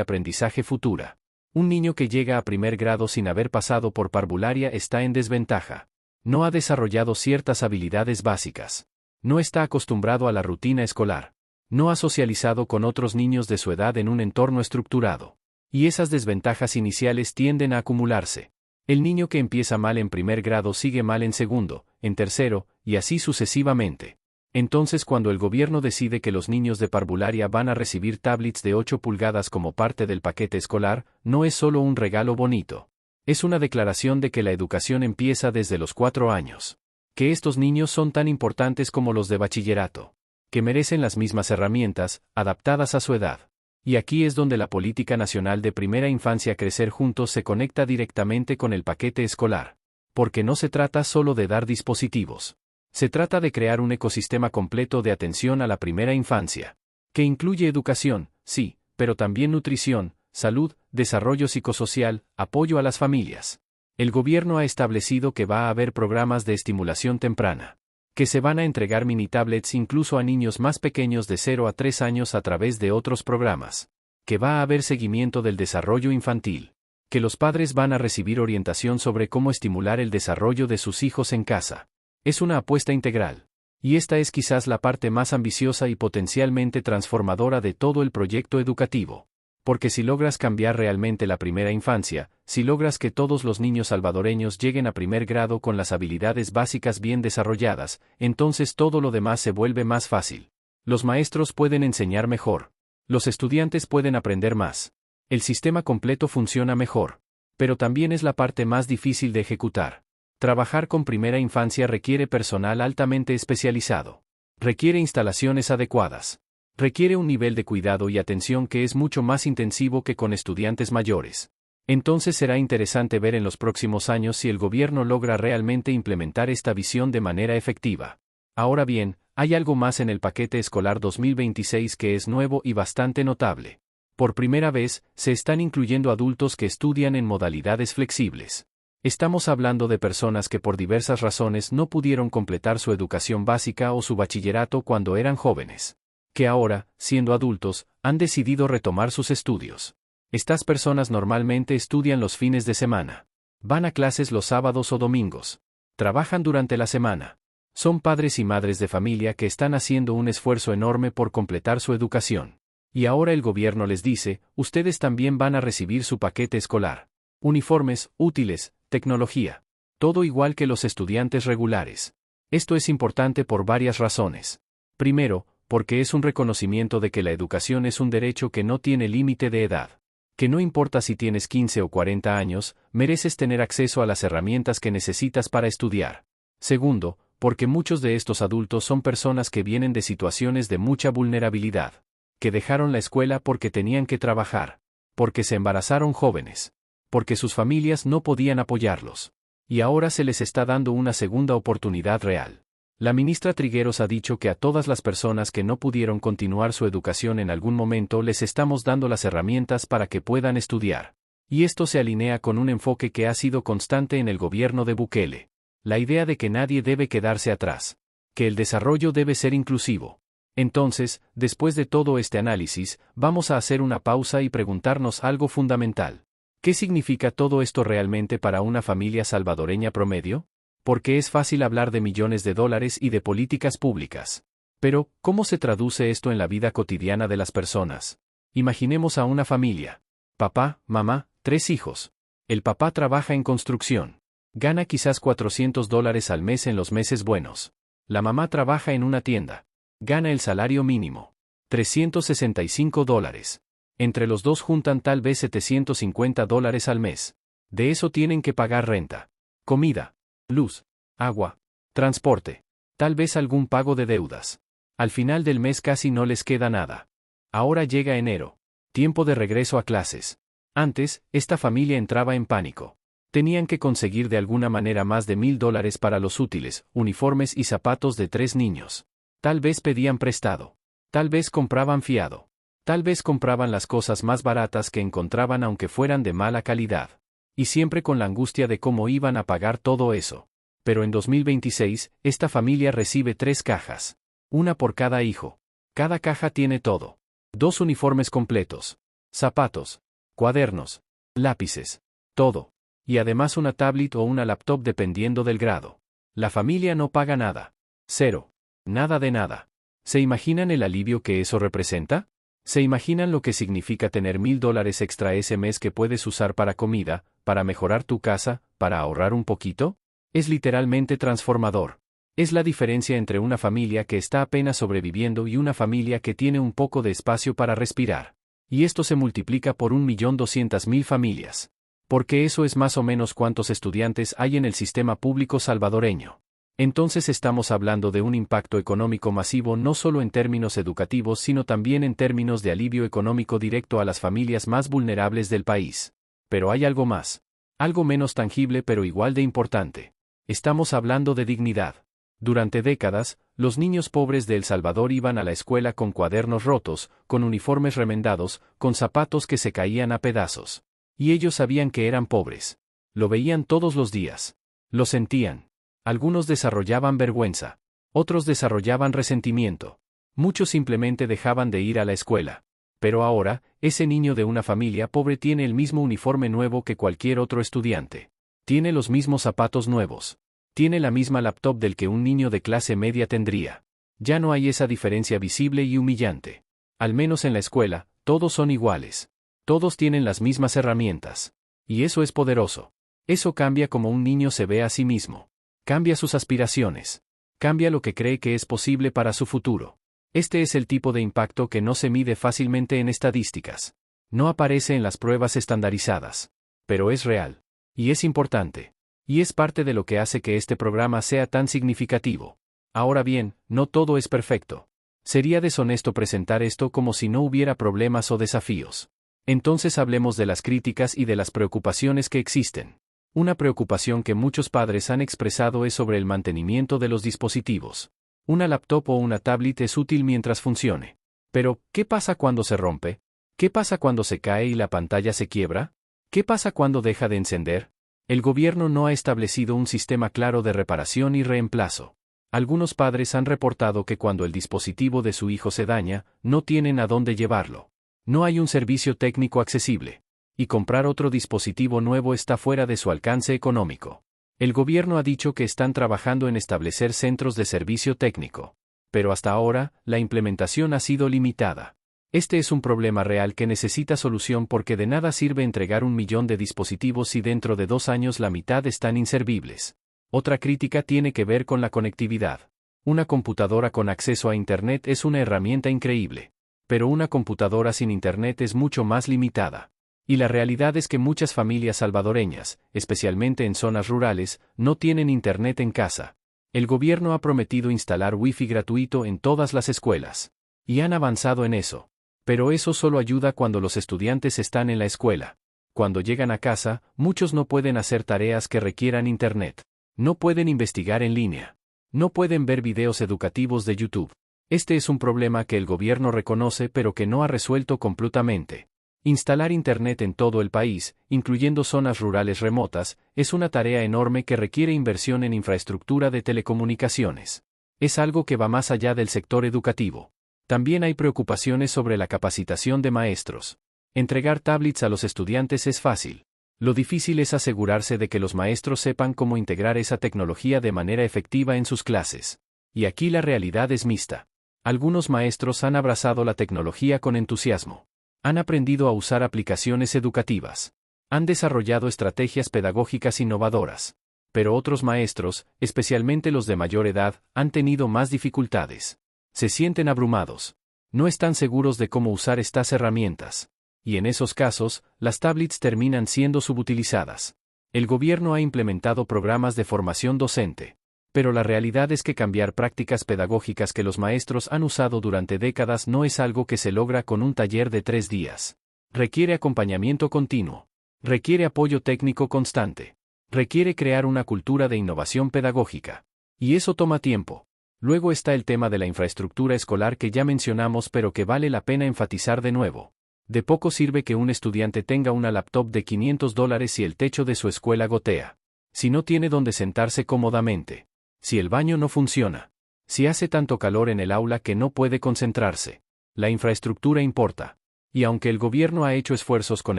aprendizaje futura. Un niño que llega a primer grado sin haber pasado por parvularia está en desventaja. No ha desarrollado ciertas habilidades básicas. No está acostumbrado a la rutina escolar. No ha socializado con otros niños de su edad en un entorno estructurado. Y esas desventajas iniciales tienden a acumularse. El niño que empieza mal en primer grado sigue mal en segundo, en tercero, y así sucesivamente. Entonces cuando el gobierno decide que los niños de parvularia van a recibir tablets de 8 pulgadas como parte del paquete escolar, no es solo un regalo bonito. Es una declaración de que la educación empieza desde los 4 años. Que estos niños son tan importantes como los de bachillerato. Que merecen las mismas herramientas, adaptadas a su edad. Y aquí es donde la política nacional de primera infancia Crecer Juntos se conecta directamente con el paquete escolar. Porque no se trata solo de dar dispositivos. Se trata de crear un ecosistema completo de atención a la primera infancia. Que incluye educación, sí, pero también nutrición, salud, desarrollo psicosocial, apoyo a las familias. El gobierno ha establecido que va a haber programas de estimulación temprana. Que se van a entregar mini tablets incluso a niños más pequeños de 0 a 3 años a través de otros programas. Que va a haber seguimiento del desarrollo infantil. Que los padres van a recibir orientación sobre cómo estimular el desarrollo de sus hijos en casa. Es una apuesta integral. Y esta es quizás la parte más ambiciosa y potencialmente transformadora de todo el proyecto educativo. Porque si logras cambiar realmente la primera infancia, si logras que todos los niños salvadoreños lleguen a primer grado con las habilidades básicas bien desarrolladas, entonces todo lo demás se vuelve más fácil. Los maestros pueden enseñar mejor. Los estudiantes pueden aprender más. El sistema completo funciona mejor. Pero también es la parte más difícil de ejecutar. Trabajar con primera infancia requiere personal altamente especializado. Requiere instalaciones adecuadas. Requiere un nivel de cuidado y atención que es mucho más intensivo que con estudiantes mayores. Entonces será interesante ver en los próximos años si el gobierno logra realmente implementar esta visión de manera efectiva. Ahora bien, hay algo más en el paquete escolar 2026 que es nuevo y bastante notable. Por primera vez, se están incluyendo adultos que estudian en modalidades flexibles. Estamos hablando de personas que por diversas razones no pudieron completar su educación básica o su bachillerato cuando eran jóvenes. Que ahora, siendo adultos, han decidido retomar sus estudios. Estas personas normalmente estudian los fines de semana. Van a clases los sábados o domingos. Trabajan durante la semana. Son padres y madres de familia que están haciendo un esfuerzo enorme por completar su educación. Y ahora el gobierno les dice, ustedes también van a recibir su paquete escolar. Uniformes, útiles, tecnología. Todo igual que los estudiantes regulares. Esto es importante por varias razones. Primero, porque es un reconocimiento de que la educación es un derecho que no tiene límite de edad. Que no importa si tienes 15 o 40 años, mereces tener acceso a las herramientas que necesitas para estudiar. Segundo, porque muchos de estos adultos son personas que vienen de situaciones de mucha vulnerabilidad. Que dejaron la escuela porque tenían que trabajar. Porque se embarazaron jóvenes. Porque sus familias no podían apoyarlos. Y ahora se les está dando una segunda oportunidad real. La ministra Trigueros ha dicho que a todas las personas que no pudieron continuar su educación en algún momento les estamos dando las herramientas para que puedan estudiar. Y esto se alinea con un enfoque que ha sido constante en el gobierno de Bukele. La idea de que nadie debe quedarse atrás. Que el desarrollo debe ser inclusivo. Entonces, después de todo este análisis, vamos a hacer una pausa y preguntarnos algo fundamental. ¿Qué significa todo esto realmente para una familia salvadoreña promedio? Porque es fácil hablar de millones de dólares y de políticas públicas. Pero, ¿cómo se traduce esto en la vida cotidiana de las personas? Imaginemos a una familia. Papá, mamá, 3 hijos. El papá trabaja en construcción. Gana quizás $400 al mes en los meses buenos. La mamá trabaja en una tienda. Gana el salario mínimo. $365. Entre los dos juntan tal vez $750 al mes. De eso tienen que pagar renta, comida, luz, agua, transporte, tal vez algún pago de deudas. Al final del mes casi no les queda nada. Ahora llega enero. Tiempo de regreso a clases. Antes, esta familia entraba en pánico. Tenían que conseguir de alguna manera más de $1,000 para los útiles, uniformes y zapatos de 3 niños. Tal vez pedían prestado. Tal vez compraban fiado. Tal vez compraban las cosas más baratas que encontraban aunque fueran de mala calidad. Y siempre con la angustia de cómo iban a pagar todo eso. Pero en 2026, esta familia recibe 3 cajas. Una por cada hijo. Cada caja tiene todo. 2 uniformes completos. Zapatos. Cuadernos. Lápices. Todo. Y además una tablet o una laptop dependiendo del grado. La familia no paga nada. Cero. Nada de nada. ¿Se imaginan el alivio que eso representa? ¿Se imaginan lo que significa tener $1,000 extra ese mes que puedes usar para comida, para mejorar tu casa, para ahorrar un poquito? Es literalmente transformador. Es la diferencia entre una familia que está apenas sobreviviendo y una familia que tiene un poco de espacio para respirar. Y esto se multiplica por 1.200.000 familias. Porque eso es más o menos cuántos estudiantes hay en el sistema público salvadoreño. Entonces estamos hablando de un impacto económico masivo no solo en términos educativos sino también en términos de alivio económico directo a las familias más vulnerables del país. Pero hay algo más. Algo menos tangible pero igual de importante. Estamos hablando de dignidad. Durante décadas, los niños pobres de El Salvador iban a la escuela con cuadernos rotos, con uniformes remendados, con zapatos que se caían a pedazos. Y ellos sabían que eran pobres. Lo veían todos los días. Lo sentían. Algunos desarrollaban vergüenza. Otros desarrollaban resentimiento. Muchos simplemente dejaban de ir a la escuela. Pero ahora, ese niño de una familia pobre tiene el mismo uniforme nuevo que cualquier otro estudiante. Tiene los mismos zapatos nuevos. Tiene la misma laptop del que un niño de clase media tendría. Ya no hay esa diferencia visible y humillante. Al menos en la escuela, todos son iguales. Todos tienen las mismas herramientas. Y eso es poderoso. Eso cambia cómo un niño se ve a sí mismo. Cambia sus aspiraciones. Cambia lo que cree que es posible para su futuro. Este es el tipo de impacto que no se mide fácilmente en estadísticas. No aparece en las pruebas estandarizadas. Pero es real. Y es importante. Y es parte de lo que hace que este programa sea tan significativo. Ahora bien, no todo es perfecto. Sería deshonesto presentar esto como si no hubiera problemas o desafíos. Entonces hablemos de las críticas y de las preocupaciones que existen. Una preocupación que muchos padres han expresado es sobre el mantenimiento de los dispositivos. Una laptop o una tablet es útil mientras funcione. Pero, ¿qué pasa cuando se rompe? ¿Qué pasa cuando se cae y la pantalla se quiebra? ¿Qué pasa cuando deja de encender? El gobierno no ha establecido un sistema claro de reparación y reemplazo. Algunos padres han reportado que cuando el dispositivo de su hijo se daña, no tienen a dónde llevarlo. No hay un servicio técnico accesible. Y comprar otro dispositivo nuevo está fuera de su alcance económico. El gobierno ha dicho que están trabajando en establecer centros de servicio técnico. Pero hasta ahora, la implementación ha sido limitada. Este es un problema real que necesita solución porque de nada sirve entregar 1 millón de dispositivos si dentro de 2 años la mitad están inservibles. Otra crítica tiene que ver con la conectividad. Una computadora con acceso a Internet es una herramienta increíble. Pero una computadora sin Internet es mucho más limitada. Y la realidad es que muchas familias salvadoreñas, especialmente en zonas rurales, no tienen Internet en casa. El gobierno ha prometido instalar Wi-Fi gratuito en todas las escuelas. Y han avanzado en eso. Pero eso solo ayuda cuando los estudiantes están en la escuela. Cuando llegan a casa, muchos no pueden hacer tareas que requieran Internet. No pueden investigar en línea. No pueden ver videos educativos de YouTube. Este es un problema que el gobierno reconoce pero que no ha resuelto completamente. Instalar Internet en todo el país, incluyendo zonas rurales remotas, es una tarea enorme que requiere inversión en infraestructura de telecomunicaciones. Es algo que va más allá del sector educativo. También hay preocupaciones sobre la capacitación de maestros. Entregar tablets a los estudiantes es fácil. Lo difícil es asegurarse de que los maestros sepan cómo integrar esa tecnología de manera efectiva en sus clases. Y aquí la realidad es mixta. Algunos maestros han abrazado la tecnología con entusiasmo. Han aprendido a usar aplicaciones educativas. Han desarrollado estrategias pedagógicas innovadoras. Pero otros maestros, especialmente los de mayor edad, han tenido más dificultades. Se sienten abrumados. No están seguros de cómo usar estas herramientas. Y en esos casos, las tablets terminan siendo subutilizadas. El gobierno ha implementado programas de formación docente. Pero la realidad es que cambiar prácticas pedagógicas que los maestros han usado durante décadas no es algo que se logra con un taller de 3 días. Requiere acompañamiento continuo. Requiere apoyo técnico constante. Requiere crear una cultura de innovación pedagógica. Y eso toma tiempo. Luego está el tema de la infraestructura escolar que ya mencionamos pero que vale la pena enfatizar de nuevo. De poco sirve que un estudiante tenga una laptop de $500 si el techo de su escuela gotea. Si no tiene donde sentarse cómodamente. Si el baño no funciona. Si hace tanto calor en el aula que no puede concentrarse. La infraestructura importa. Y aunque el gobierno ha hecho esfuerzos con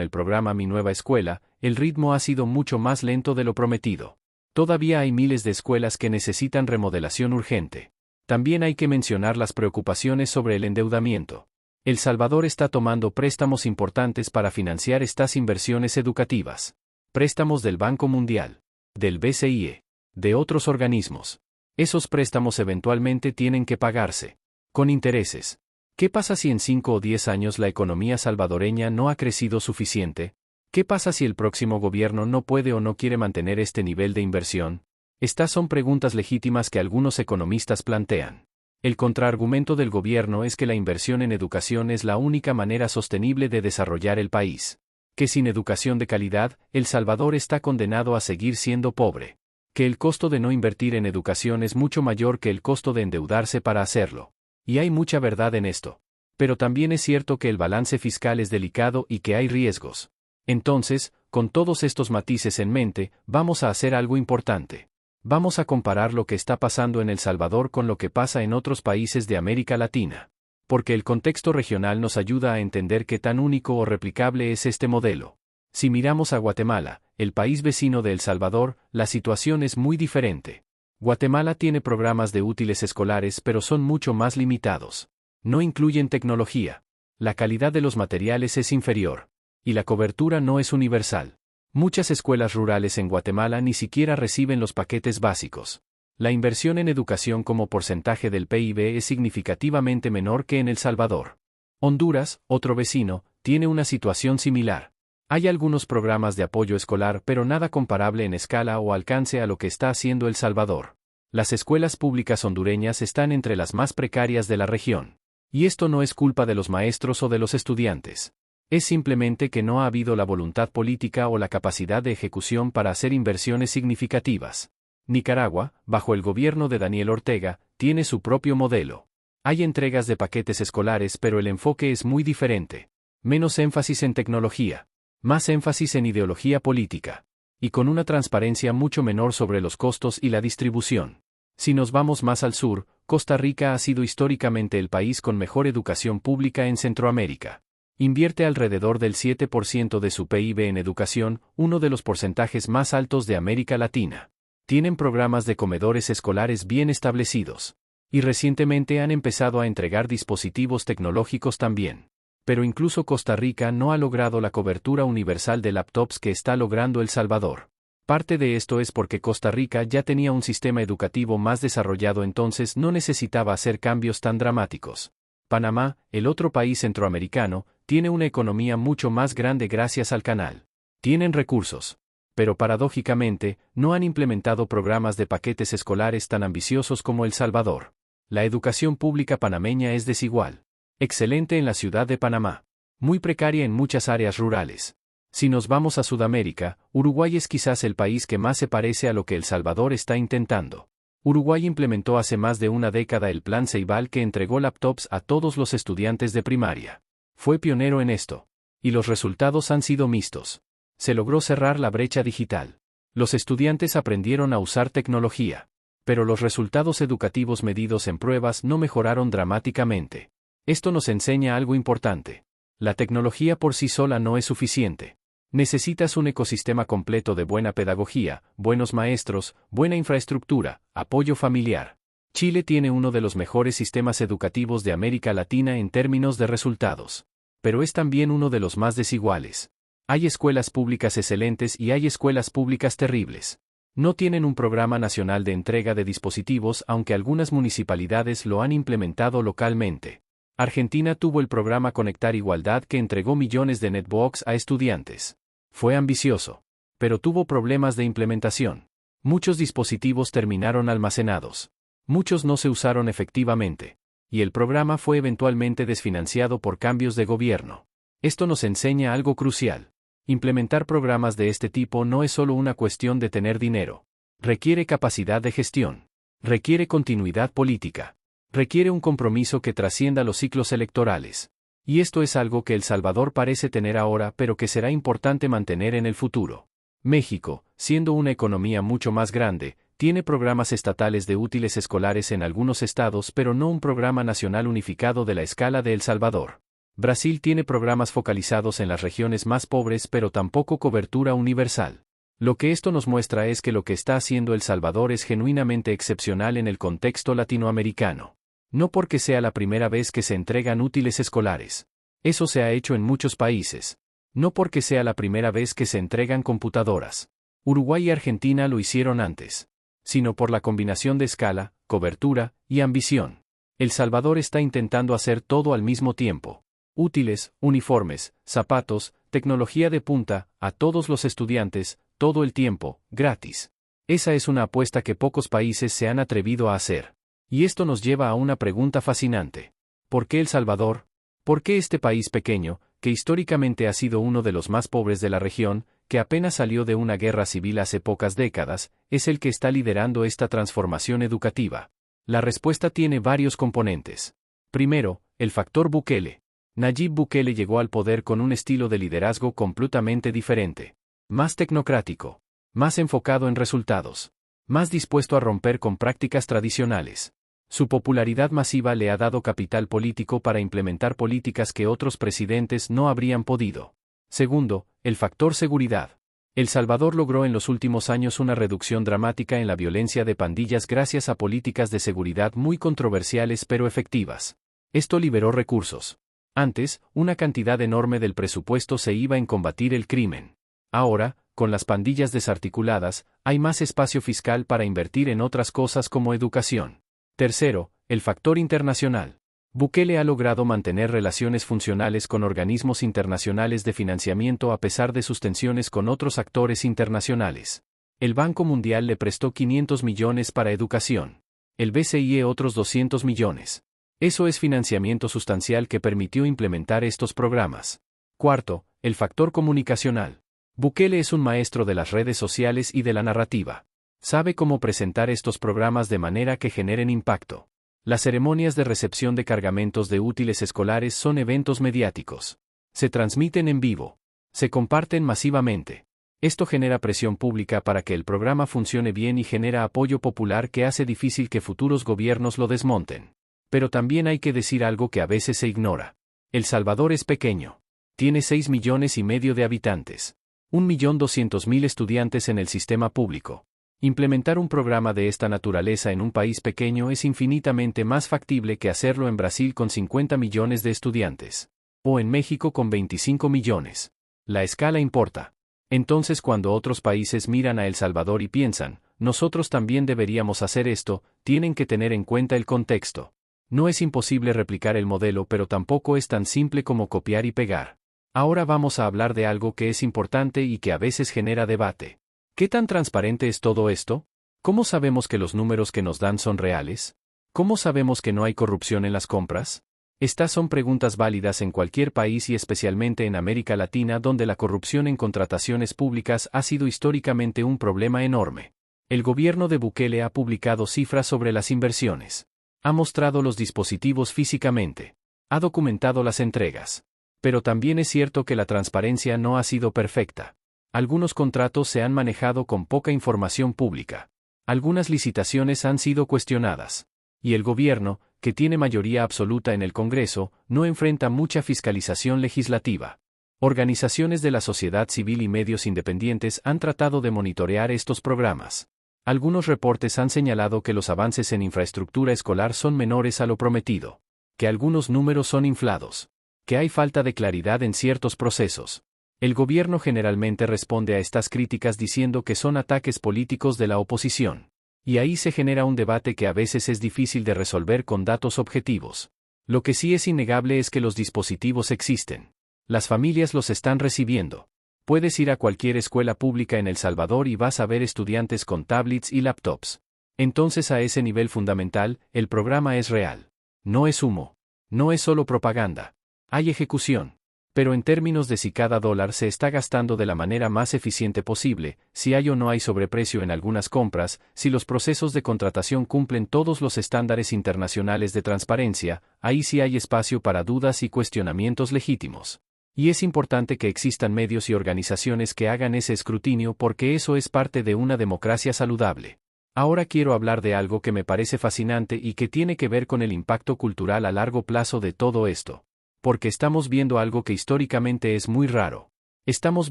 el programa Mi Nueva Escuela, el ritmo ha sido mucho más lento de lo prometido. Todavía hay miles de escuelas que necesitan remodelación urgente. También hay que mencionar las preocupaciones sobre el endeudamiento. El Salvador está tomando préstamos importantes para financiar estas inversiones educativas. Préstamos del Banco Mundial, del BCIE, de otros organismos. Esos préstamos eventualmente tienen que pagarse. Con intereses. ¿Qué pasa si en 5 o 10 años la economía salvadoreña no ha crecido suficiente? ¿Qué pasa si el próximo gobierno no puede o no quiere mantener este nivel de inversión? Estas son preguntas legítimas que algunos economistas plantean. El contraargumento del gobierno es que la inversión en educación es la única manera sostenible de desarrollar el país. Que sin educación de calidad, El Salvador está condenado a seguir siendo pobre. Que el costo de no invertir en educación es mucho mayor que el costo de endeudarse para hacerlo. Y hay mucha verdad en esto. Pero también es cierto que el balance fiscal es delicado y que hay riesgos. Entonces, con todos estos matices en mente, vamos a hacer algo importante. Vamos a comparar lo que está pasando en El Salvador con lo que pasa en otros países de América Latina. Porque el contexto regional nos ayuda a entender qué tan único o replicable es este modelo. Si miramos a Guatemala, el país vecino de El Salvador, la situación es muy diferente. Guatemala tiene programas de útiles escolares pero son mucho más limitados. No incluyen tecnología. La calidad de los materiales es inferior. Y la cobertura no es universal. Muchas escuelas rurales en Guatemala ni siquiera reciben los paquetes básicos. La inversión en educación como porcentaje del PIB es significativamente menor que en El Salvador. Honduras, otro vecino, tiene una situación similar. Hay algunos programas de apoyo escolar pero nada comparable en escala o alcance a lo que está haciendo El Salvador. Las escuelas públicas hondureñas están entre las más precarias de la región. Y esto no es culpa de los maestros o de los estudiantes. Es simplemente que no ha habido la voluntad política o la capacidad de ejecución para hacer inversiones significativas. Nicaragua, bajo el gobierno de Daniel Ortega, tiene su propio modelo. Hay entregas de paquetes escolares pero el enfoque es muy diferente. Menos énfasis en tecnología. Más énfasis en ideología política. Y con una transparencia mucho menor sobre los costos y la distribución. Si nos vamos más al sur, Costa Rica ha sido históricamente el país con mejor educación pública en Centroamérica. Invierte alrededor del 7% de su PIB en educación, uno de los porcentajes más altos de América Latina. Tienen programas de comedores escolares bien establecidos. Y recientemente han empezado a entregar dispositivos tecnológicos también. Pero incluso Costa Rica no ha logrado la cobertura universal de laptops que está logrando El Salvador. Parte de esto es porque Costa Rica ya tenía un sistema educativo más desarrollado, entonces no necesitaba hacer cambios tan dramáticos. Panamá, el otro país centroamericano, tiene una economía mucho más grande gracias al canal. Tienen recursos. Pero paradójicamente, no han implementado programas de paquetes escolares tan ambiciosos como El Salvador. La educación pública panameña es desigual. Excelente en la ciudad de Panamá. Muy precaria en muchas áreas rurales. Si nos vamos a Sudamérica, Uruguay es quizás el país que más se parece a lo que El Salvador está intentando. Uruguay implementó hace más de una década el Plan Ceibal que entregó laptops a todos los estudiantes de primaria. Fue pionero en esto. Y los resultados han sido mixtos. Se logró cerrar la brecha digital. Los estudiantes aprendieron a usar tecnología. Pero los resultados educativos medidos en pruebas no mejoraron dramáticamente. Esto nos enseña algo importante. La tecnología por sí sola no es suficiente. Necesitas un ecosistema completo de buena pedagogía, buenos maestros, buena infraestructura, apoyo familiar. Chile tiene uno de los mejores sistemas educativos de América Latina en términos de resultados. Pero es también uno de los más desiguales. Hay escuelas públicas excelentes y hay escuelas públicas terribles. No tienen un programa nacional de entrega de dispositivos, aunque algunas municipalidades lo han implementado localmente. Argentina tuvo el programa Conectar Igualdad que entregó millones de netbooks a estudiantes. Fue ambicioso. Pero tuvo problemas de implementación. Muchos dispositivos terminaron almacenados. Muchos no se usaron efectivamente. Y el programa fue eventualmente desfinanciado por cambios de gobierno. Esto nos enseña algo crucial. Implementar programas de este tipo no es solo una cuestión de tener dinero. Requiere capacidad de gestión. Requiere continuidad política. Requiere un compromiso que trascienda los ciclos electorales. Y esto es algo que El Salvador parece tener ahora, pero que será importante mantener en el futuro. México, siendo una economía mucho más grande, tiene programas estatales de útiles escolares en algunos estados, pero no un programa nacional unificado de la escala de El Salvador. Brasil tiene programas focalizados en las regiones más pobres, pero tampoco cobertura universal. Lo que esto nos muestra es que lo que está haciendo El Salvador es genuinamente excepcional en el contexto latinoamericano. No porque sea la primera vez que se entregan útiles escolares. Eso se ha hecho en muchos países. No porque sea la primera vez que se entregan computadoras. Uruguay y Argentina lo hicieron antes. Sino por la combinación de escala, cobertura y ambición. El Salvador está intentando hacer todo al mismo tiempo. Útiles, uniformes, zapatos, tecnología de punta, a todos los estudiantes, todo el tiempo, gratis. Esa es una apuesta que pocos países se han atrevido a hacer. Y esto nos lleva a una pregunta fascinante. ¿Por qué El Salvador? ¿Por qué este país pequeño, que históricamente ha sido uno de los más pobres de la región, que apenas salió de una guerra civil hace pocas décadas, es el que está liderando esta transformación educativa? La respuesta tiene varios componentes. Primero, el factor Bukele. Nayib Bukele llegó al poder con un estilo de liderazgo completamente diferente. Más tecnocrático. Más enfocado en resultados. Más dispuesto a romper con prácticas tradicionales. Su popularidad masiva le ha dado capital político para implementar políticas que otros presidentes no habrían podido. Segundo, el factor seguridad. El Salvador logró en los últimos años una reducción dramática en la violencia de pandillas gracias a políticas de seguridad muy controversiales pero efectivas. Esto liberó recursos. Antes, una cantidad enorme del presupuesto se iba en combatir el crimen. Ahora, con las pandillas desarticuladas, hay más espacio fiscal para invertir en otras cosas como educación. Tercero, el factor internacional. Bukele ha logrado mantener relaciones funcionales con organismos internacionales de financiamiento a pesar de sus tensiones con otros actores internacionales. El Banco Mundial le prestó 500 millones para educación. El BCIE otros 200 millones. Eso es financiamiento sustancial que permitió implementar estos programas. Cuarto, el factor comunicacional. Bukele es un maestro de las redes sociales y de la narrativa. Sabe cómo presentar estos programas de manera que generen impacto. Las ceremonias de recepción de cargamentos de útiles escolares son eventos mediáticos. Se transmiten en vivo. Se comparten masivamente. Esto genera presión pública para que el programa funcione bien y genera apoyo popular que hace difícil que futuros gobiernos lo desmonten. Pero también hay que decir algo que a veces se ignora. El Salvador es pequeño. Tiene 6,5 millones de habitantes. 1.200.000 estudiantes en el sistema público. Implementar un programa de esta naturaleza en un país pequeño es infinitamente más factible que hacerlo en Brasil con 50 millones de estudiantes. O en México con 25 millones. La escala importa. Entonces cuando otros países miran a El Salvador y piensan, nosotros también deberíamos hacer esto, tienen que tener en cuenta el contexto. No es imposible replicar el modelo, pero tampoco es tan simple como copiar y pegar. Ahora vamos a hablar de algo que es importante y que a veces genera debate. ¿Qué tan transparente es todo esto? ¿Cómo sabemos que los números que nos dan son reales? ¿Cómo sabemos que no hay corrupción en las compras? Estas son preguntas válidas en cualquier país y especialmente en América Latina, donde la corrupción en contrataciones públicas ha sido históricamente un problema enorme. El gobierno de Bukele ha publicado cifras sobre las inversiones. Ha mostrado los dispositivos físicamente. Ha documentado las entregas. Pero también es cierto que la transparencia no ha sido perfecta. Algunos contratos se han manejado con poca información pública. Algunas licitaciones han sido cuestionadas. Y el gobierno, que tiene mayoría absoluta en el Congreso, no enfrenta mucha fiscalización legislativa. Organizaciones de la sociedad civil y medios independientes han tratado de monitorear estos programas. Algunos reportes han señalado que los avances en infraestructura escolar son menores a lo prometido, que algunos números son inflados, que hay falta de claridad en ciertos procesos. El gobierno generalmente responde a estas críticas diciendo que son ataques políticos de la oposición. Y ahí se genera un debate que a veces es difícil de resolver con datos objetivos. Lo que sí es innegable es que los dispositivos existen. Las familias los están recibiendo. Puedes ir a cualquier escuela pública en El Salvador y vas a ver estudiantes con tablets y laptops. Entonces a ese nivel fundamental, el programa es real. No es humo. No es solo propaganda. Hay ejecución. Pero en términos de si cada dólar se está gastando de la manera más eficiente posible, si hay o no hay sobreprecio en algunas compras, si los procesos de contratación cumplen todos los estándares internacionales de transparencia, ahí sí hay espacio para dudas y cuestionamientos legítimos. Y es importante que existan medios y organizaciones que hagan ese escrutinio porque eso es parte de una democracia saludable. Ahora quiero hablar de algo que me parece fascinante y que tiene que ver con el impacto cultural a largo plazo de todo esto. Porque estamos viendo algo que históricamente es muy raro. Estamos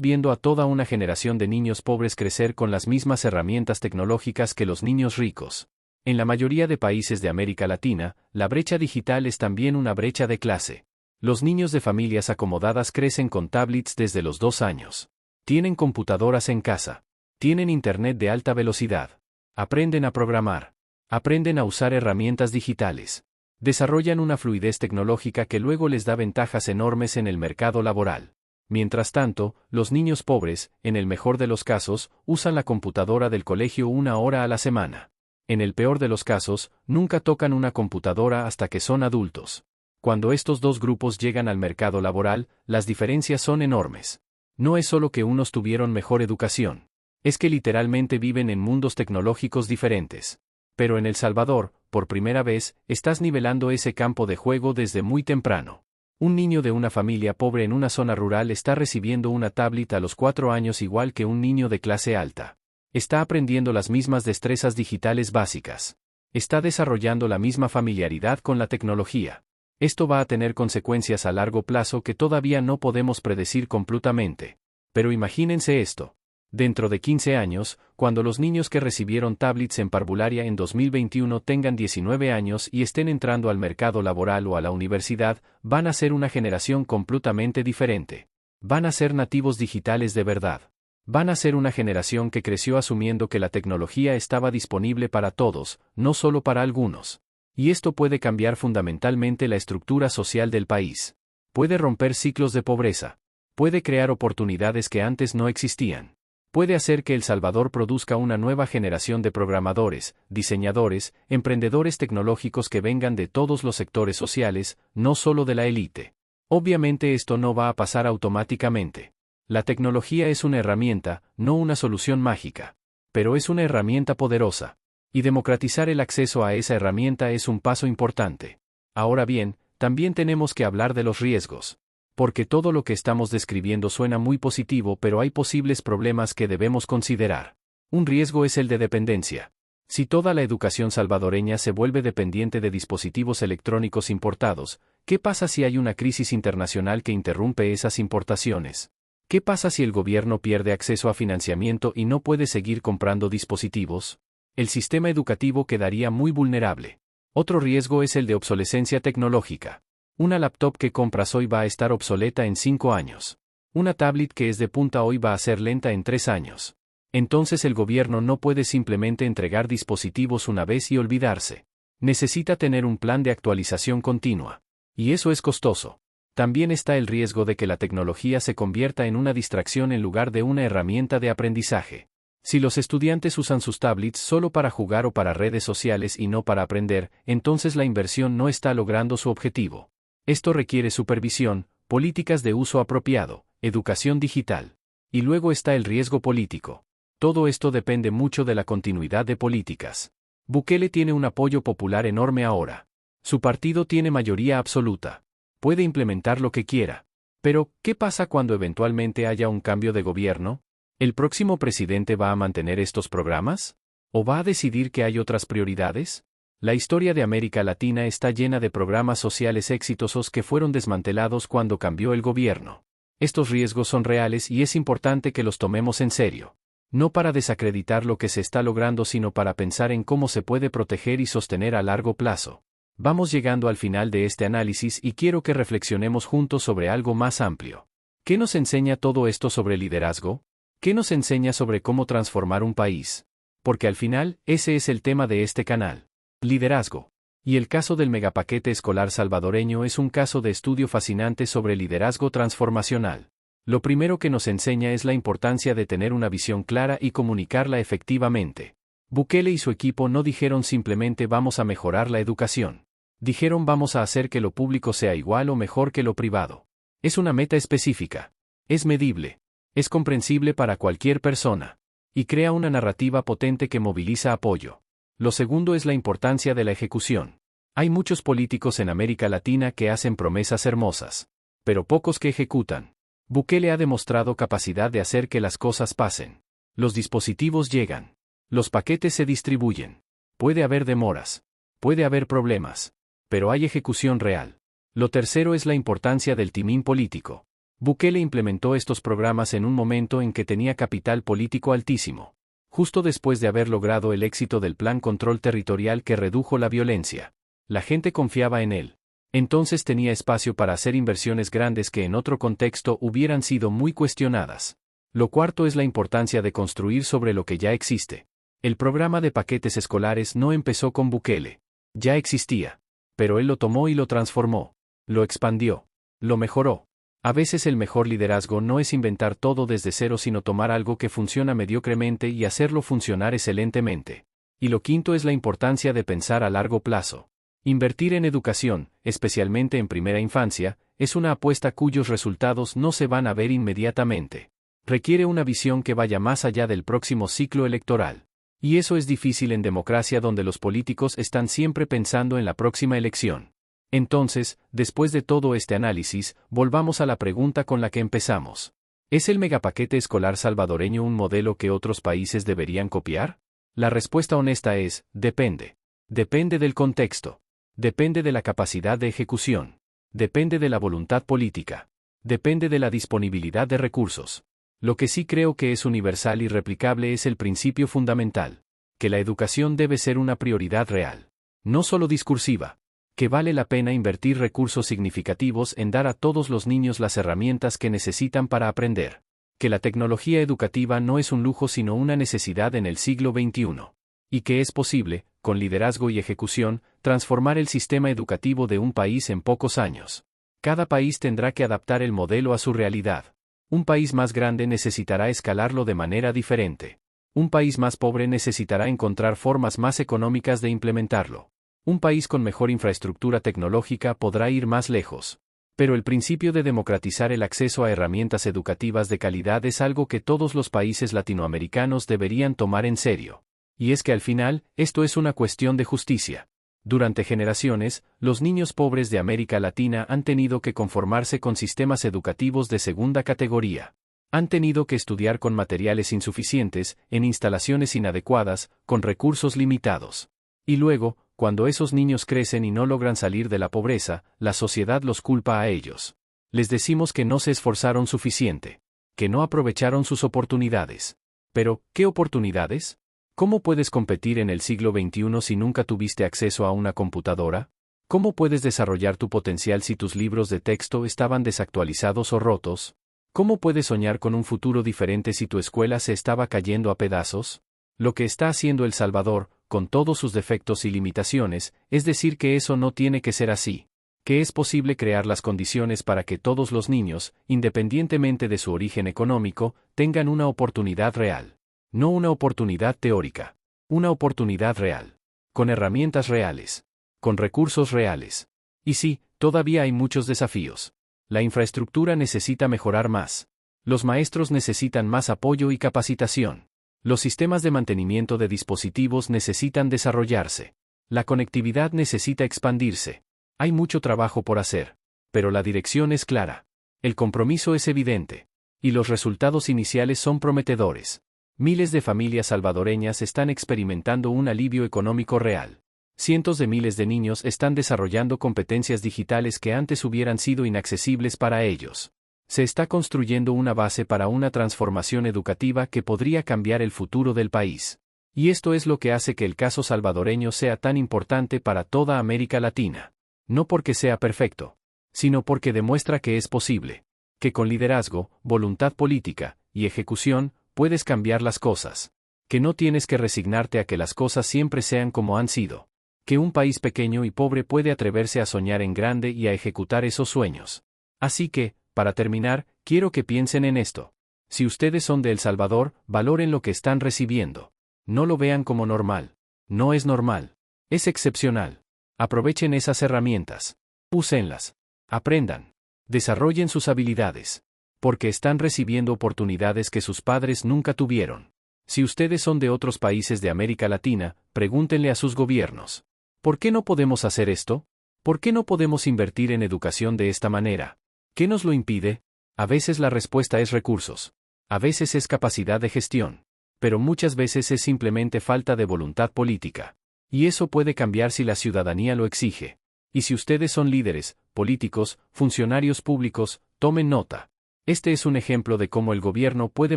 viendo a toda una generación de niños pobres crecer con las mismas herramientas tecnológicas que los niños ricos. En la mayoría de países de América Latina, la brecha digital es también una brecha de clase. Los niños de familias acomodadas crecen con tablets desde los 2 años. Tienen computadoras en casa. Tienen internet de alta velocidad. Aprenden a programar. Aprenden a usar herramientas digitales. Desarrollan una fluidez tecnológica que luego les da ventajas enormes en el mercado laboral. Mientras tanto, los niños pobres, en el mejor de los casos, usan la computadora del colegio 1 hora a la semana. En el peor de los casos, nunca tocan una computadora hasta que son adultos. Cuando estos dos grupos llegan al mercado laboral, las diferencias son enormes. No es solo que unos tuvieron mejor educación. Es que literalmente viven en mundos tecnológicos diferentes. Pero en El Salvador, por primera vez, estás nivelando ese campo de juego desde muy temprano. Un niño de una familia pobre en una zona rural está recibiendo una tablet a los 4 años igual que un niño de clase alta. Está aprendiendo las mismas destrezas digitales básicas. Está desarrollando la misma familiaridad con la tecnología. Esto va a tener consecuencias a largo plazo que todavía no podemos predecir completamente. Pero imagínense esto. Dentro de 15 años, cuando los niños que recibieron tablets en parvularia en 2021 tengan 19 años y estén entrando al mercado laboral o a la universidad, van a ser una generación completamente diferente. Van a ser nativos digitales de verdad. Van a ser una generación que creció asumiendo que la tecnología estaba disponible para todos, no solo para algunos. Y esto puede cambiar fundamentalmente la estructura social del país. Puede romper ciclos de pobreza. Puede crear oportunidades que antes no existían. Puede hacer que El Salvador produzca una nueva generación de programadores, diseñadores, emprendedores tecnológicos que vengan de todos los sectores sociales, no solo de la élite. Obviamente esto no va a pasar automáticamente. La tecnología es una herramienta, no una solución mágica. Pero es una herramienta poderosa. Y democratizar el acceso a esa herramienta es un paso importante. Ahora bien, también tenemos que hablar de los riesgos. Porque todo lo que estamos describiendo suena muy positivo, pero hay posibles problemas que debemos considerar. Un riesgo es el de dependencia. Si toda la educación salvadoreña se vuelve dependiente de dispositivos electrónicos importados, ¿qué pasa si hay una crisis internacional que interrumpe esas importaciones? ¿Qué pasa si el gobierno pierde acceso a financiamiento y no puede seguir comprando dispositivos? El sistema educativo quedaría muy vulnerable. Otro riesgo es el de obsolescencia tecnológica. Una laptop que compras hoy va a estar obsoleta en 5 años. Una tablet que es de punta hoy va a ser lenta en 3 años. Entonces el gobierno no puede simplemente entregar dispositivos una vez y olvidarse. Necesita tener un plan de actualización continua. Y eso es costoso. También está el riesgo de que la tecnología se convierta en una distracción en lugar de una herramienta de aprendizaje. Si los estudiantes usan sus tablets solo para jugar o para redes sociales y no para aprender, entonces la inversión no está logrando su objetivo. Esto requiere supervisión, políticas de uso apropiado, educación digital. Y luego está el riesgo político. Todo esto depende mucho de la continuidad de políticas. Bukele tiene un apoyo popular enorme ahora. Su partido tiene mayoría absoluta. Puede implementar lo que quiera. Pero, ¿qué pasa cuando eventualmente haya un cambio de gobierno? ¿El próximo presidente va a mantener estos programas? ¿O va a decidir que hay otras prioridades? La historia de América Latina está llena de programas sociales exitosos que fueron desmantelados cuando cambió el gobierno. Estos riesgos son reales y es importante que los tomemos en serio. No para desacreditar lo que se está logrando, sino para pensar en cómo se puede proteger y sostener a largo plazo. Vamos llegando al final de este análisis y quiero que reflexionemos juntos sobre algo más amplio. ¿Qué nos enseña todo esto sobre liderazgo? ¿Qué nos enseña sobre cómo transformar un país? Porque al final, ese es el tema de este canal. Liderazgo. Y el caso del megapaquete escolar salvadoreño es un caso de estudio fascinante sobre liderazgo transformacional. Lo primero que nos enseña es la importancia de tener una visión clara y comunicarla efectivamente. Bukele y su equipo no dijeron simplemente vamos a mejorar la educación. Dijeron vamos a hacer que lo público sea igual o mejor que lo privado. Es una meta específica. Es medible. Es comprensible para cualquier persona. Y crea una narrativa potente que moviliza apoyo. Lo segundo es la importancia de la ejecución. Hay muchos políticos en América Latina que hacen promesas hermosas, pero pocos que ejecutan. Bukele ha demostrado capacidad de hacer que las cosas pasen. Los dispositivos llegan. Los paquetes se distribuyen. Puede haber demoras. Puede haber problemas. Pero hay ejecución real. Lo tercero es la importancia del timón político. Bukele implementó estos programas en un momento en que tenía capital político altísimo. Justo después de haber logrado el éxito del Plan Control Territorial que redujo la violencia. La gente confiaba en él. Entonces tenía espacio para hacer inversiones grandes que en otro contexto hubieran sido muy cuestionadas. Lo cuarto es la importancia de construir sobre lo que ya existe. El programa de paquetes escolares no empezó con Bukele. Ya existía. Pero él lo tomó y lo transformó. Lo expandió. Lo mejoró. A veces el mejor liderazgo no es inventar todo desde cero, sino tomar algo que funciona mediocremente y hacerlo funcionar excelentemente. Y lo quinto es la importancia de pensar a largo plazo. Invertir en educación, especialmente en primera infancia, es una apuesta cuyos resultados no se van a ver inmediatamente. Requiere una visión que vaya más allá del próximo ciclo electoral. Y eso es difícil en democracia donde los políticos están siempre pensando en la próxima elección. Entonces, después de todo este análisis, volvamos a la pregunta con la que empezamos. ¿Es el megapaquete escolar salvadoreño un modelo que otros países deberían copiar? La respuesta honesta es, depende. Depende del contexto. Depende de la capacidad de ejecución. Depende de la voluntad política. Depende de la disponibilidad de recursos. Lo que sí creo que es universal y replicable es el principio fundamental, que la educación debe ser una prioridad real. No solo discursiva. Que vale la pena invertir recursos significativos en dar a todos los niños las herramientas que necesitan para aprender. Que la tecnología educativa no es un lujo sino una necesidad en el siglo XXI. Y que es posible, con liderazgo y ejecución, transformar el sistema educativo de un país en pocos años. Cada país tendrá que adaptar el modelo a su realidad. Un país más grande necesitará escalarlo de manera diferente. Un país más pobre necesitará encontrar formas más económicas de implementarlo. Un país con mejor infraestructura tecnológica podrá ir más lejos. Pero el principio de democratizar el acceso a herramientas educativas de calidad es algo que todos los países latinoamericanos deberían tomar en serio. Y es que al final, esto es una cuestión de justicia. Durante generaciones, los niños pobres de América Latina han tenido que conformarse con sistemas educativos de segunda categoría. Han tenido que estudiar con materiales insuficientes, en instalaciones inadecuadas, con recursos limitados. Y luego, cuando esos niños crecen y no logran salir de la pobreza, la sociedad los culpa a ellos. Les decimos que no se esforzaron suficiente, que no aprovecharon sus oportunidades. Pero, ¿qué oportunidades? ¿Cómo puedes competir en el siglo XXI si nunca tuviste acceso a una computadora? ¿Cómo puedes desarrollar tu potencial si tus libros de texto estaban desactualizados o rotos? ¿Cómo puedes soñar con un futuro diferente si tu escuela se estaba cayendo a pedazos? Lo que está haciendo El Salvador, con todos sus defectos y limitaciones, es decir que eso no tiene que ser así. Que es posible crear las condiciones para que todos los niños, independientemente de su origen económico, tengan una oportunidad real. No una oportunidad teórica. Una oportunidad real. Con herramientas reales. Con recursos reales. Y sí, todavía hay muchos desafíos. La infraestructura necesita mejorar más. Los maestros necesitan más apoyo y capacitación. Los sistemas de mantenimiento de dispositivos necesitan desarrollarse. La conectividad necesita expandirse. Hay mucho trabajo por hacer. Pero la dirección es clara. El compromiso es evidente. Y los resultados iniciales son prometedores. Miles de familias salvadoreñas están experimentando un alivio económico real. Cientos de miles de niños están desarrollando competencias digitales que antes hubieran sido inaccesibles para ellos. Se está construyendo una base para una transformación educativa que podría cambiar el futuro del país. Y esto es lo que hace que el caso salvadoreño sea tan importante para toda América Latina. No porque sea perfecto, sino porque demuestra que es posible. Que con liderazgo, voluntad política y ejecución, puedes cambiar las cosas. Que no tienes que resignarte a que las cosas siempre sean como han sido. Que un país pequeño y pobre puede atreverse a soñar en grande y a ejecutar esos sueños. Así que, para terminar, quiero que piensen en esto. Si ustedes son de El Salvador, valoren lo que están recibiendo. No lo vean como normal. No es normal. Es excepcional. Aprovechen esas herramientas. Úsenlas. Aprendan. Desarrollen sus habilidades. Porque están recibiendo oportunidades que sus padres nunca tuvieron. Si ustedes son de otros países de América Latina, pregúntenle a sus gobiernos. ¿Por qué no podemos hacer esto? ¿Por qué no podemos invertir en educación de esta manera? ¿Qué nos lo impide? A veces la respuesta es recursos. A veces es capacidad de gestión. Pero muchas veces es simplemente falta de voluntad política. Y eso puede cambiar si la ciudadanía lo exige. Y si ustedes son líderes, políticos, funcionarios públicos, tomen nota. Este es un ejemplo de cómo el gobierno puede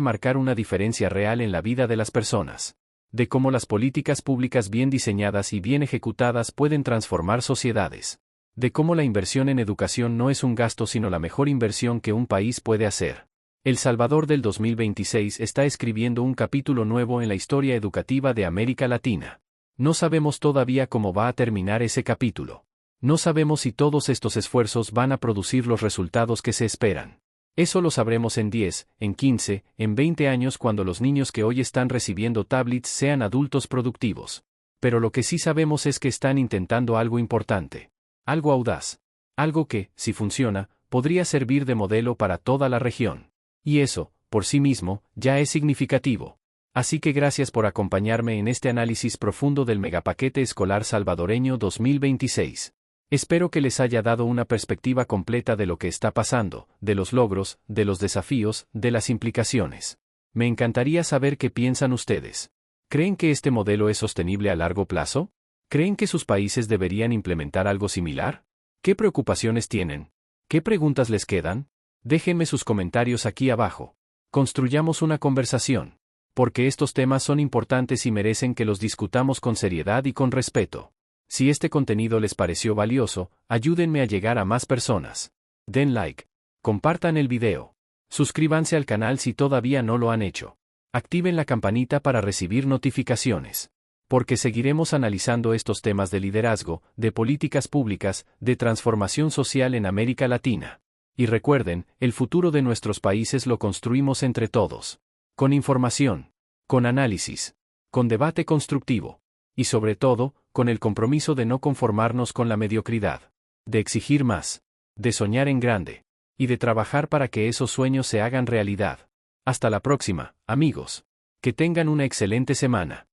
marcar una diferencia real en la vida de las personas. De cómo las políticas públicas bien diseñadas y bien ejecutadas pueden transformar sociedades. De cómo la inversión en educación no es un gasto sino la mejor inversión que un país puede hacer. El Salvador del 2026 está escribiendo un capítulo nuevo en la historia educativa de América Latina. No sabemos todavía cómo va a terminar ese capítulo. No sabemos si todos estos esfuerzos van a producir los resultados que se esperan. Eso lo sabremos en 10, en 15, en 20 años cuando los niños que hoy están recibiendo tablets sean adultos productivos. Pero lo que sí sabemos es que están intentando algo importante. Algo audaz. Algo que, si funciona, podría servir de modelo para toda la región. Y eso, por sí mismo, ya es significativo. Así que gracias por acompañarme en este análisis profundo del Megapaquete Escolar Salvadoreño 2026. Espero que les haya dado una perspectiva completa de lo que está pasando, de los logros, de los desafíos, de las implicaciones. Me encantaría saber qué piensan ustedes. ¿Creen que este modelo es sostenible a largo plazo? ¿Creen que sus países deberían implementar algo similar? ¿Qué preocupaciones tienen? ¿Qué preguntas les quedan? Déjenme sus comentarios aquí abajo. Construyamos una conversación. Porque estos temas son importantes y merecen que los discutamos con seriedad y con respeto. Si este contenido les pareció valioso, ayúdenme a llegar a más personas. Den like. Compartan el video. Suscríbanse al canal si todavía no lo han hecho. Activen la campanita para recibir notificaciones. Porque seguiremos analizando estos temas de liderazgo, de políticas públicas, de transformación social en América Latina. Y recuerden, el futuro de nuestros países lo construimos entre todos. Con información. Con análisis. Con debate constructivo. Y sobre todo, con el compromiso de no conformarnos con la mediocridad. De exigir más. De soñar en grande. Y de trabajar para que esos sueños se hagan realidad. Hasta la próxima, amigos. Que tengan una excelente semana.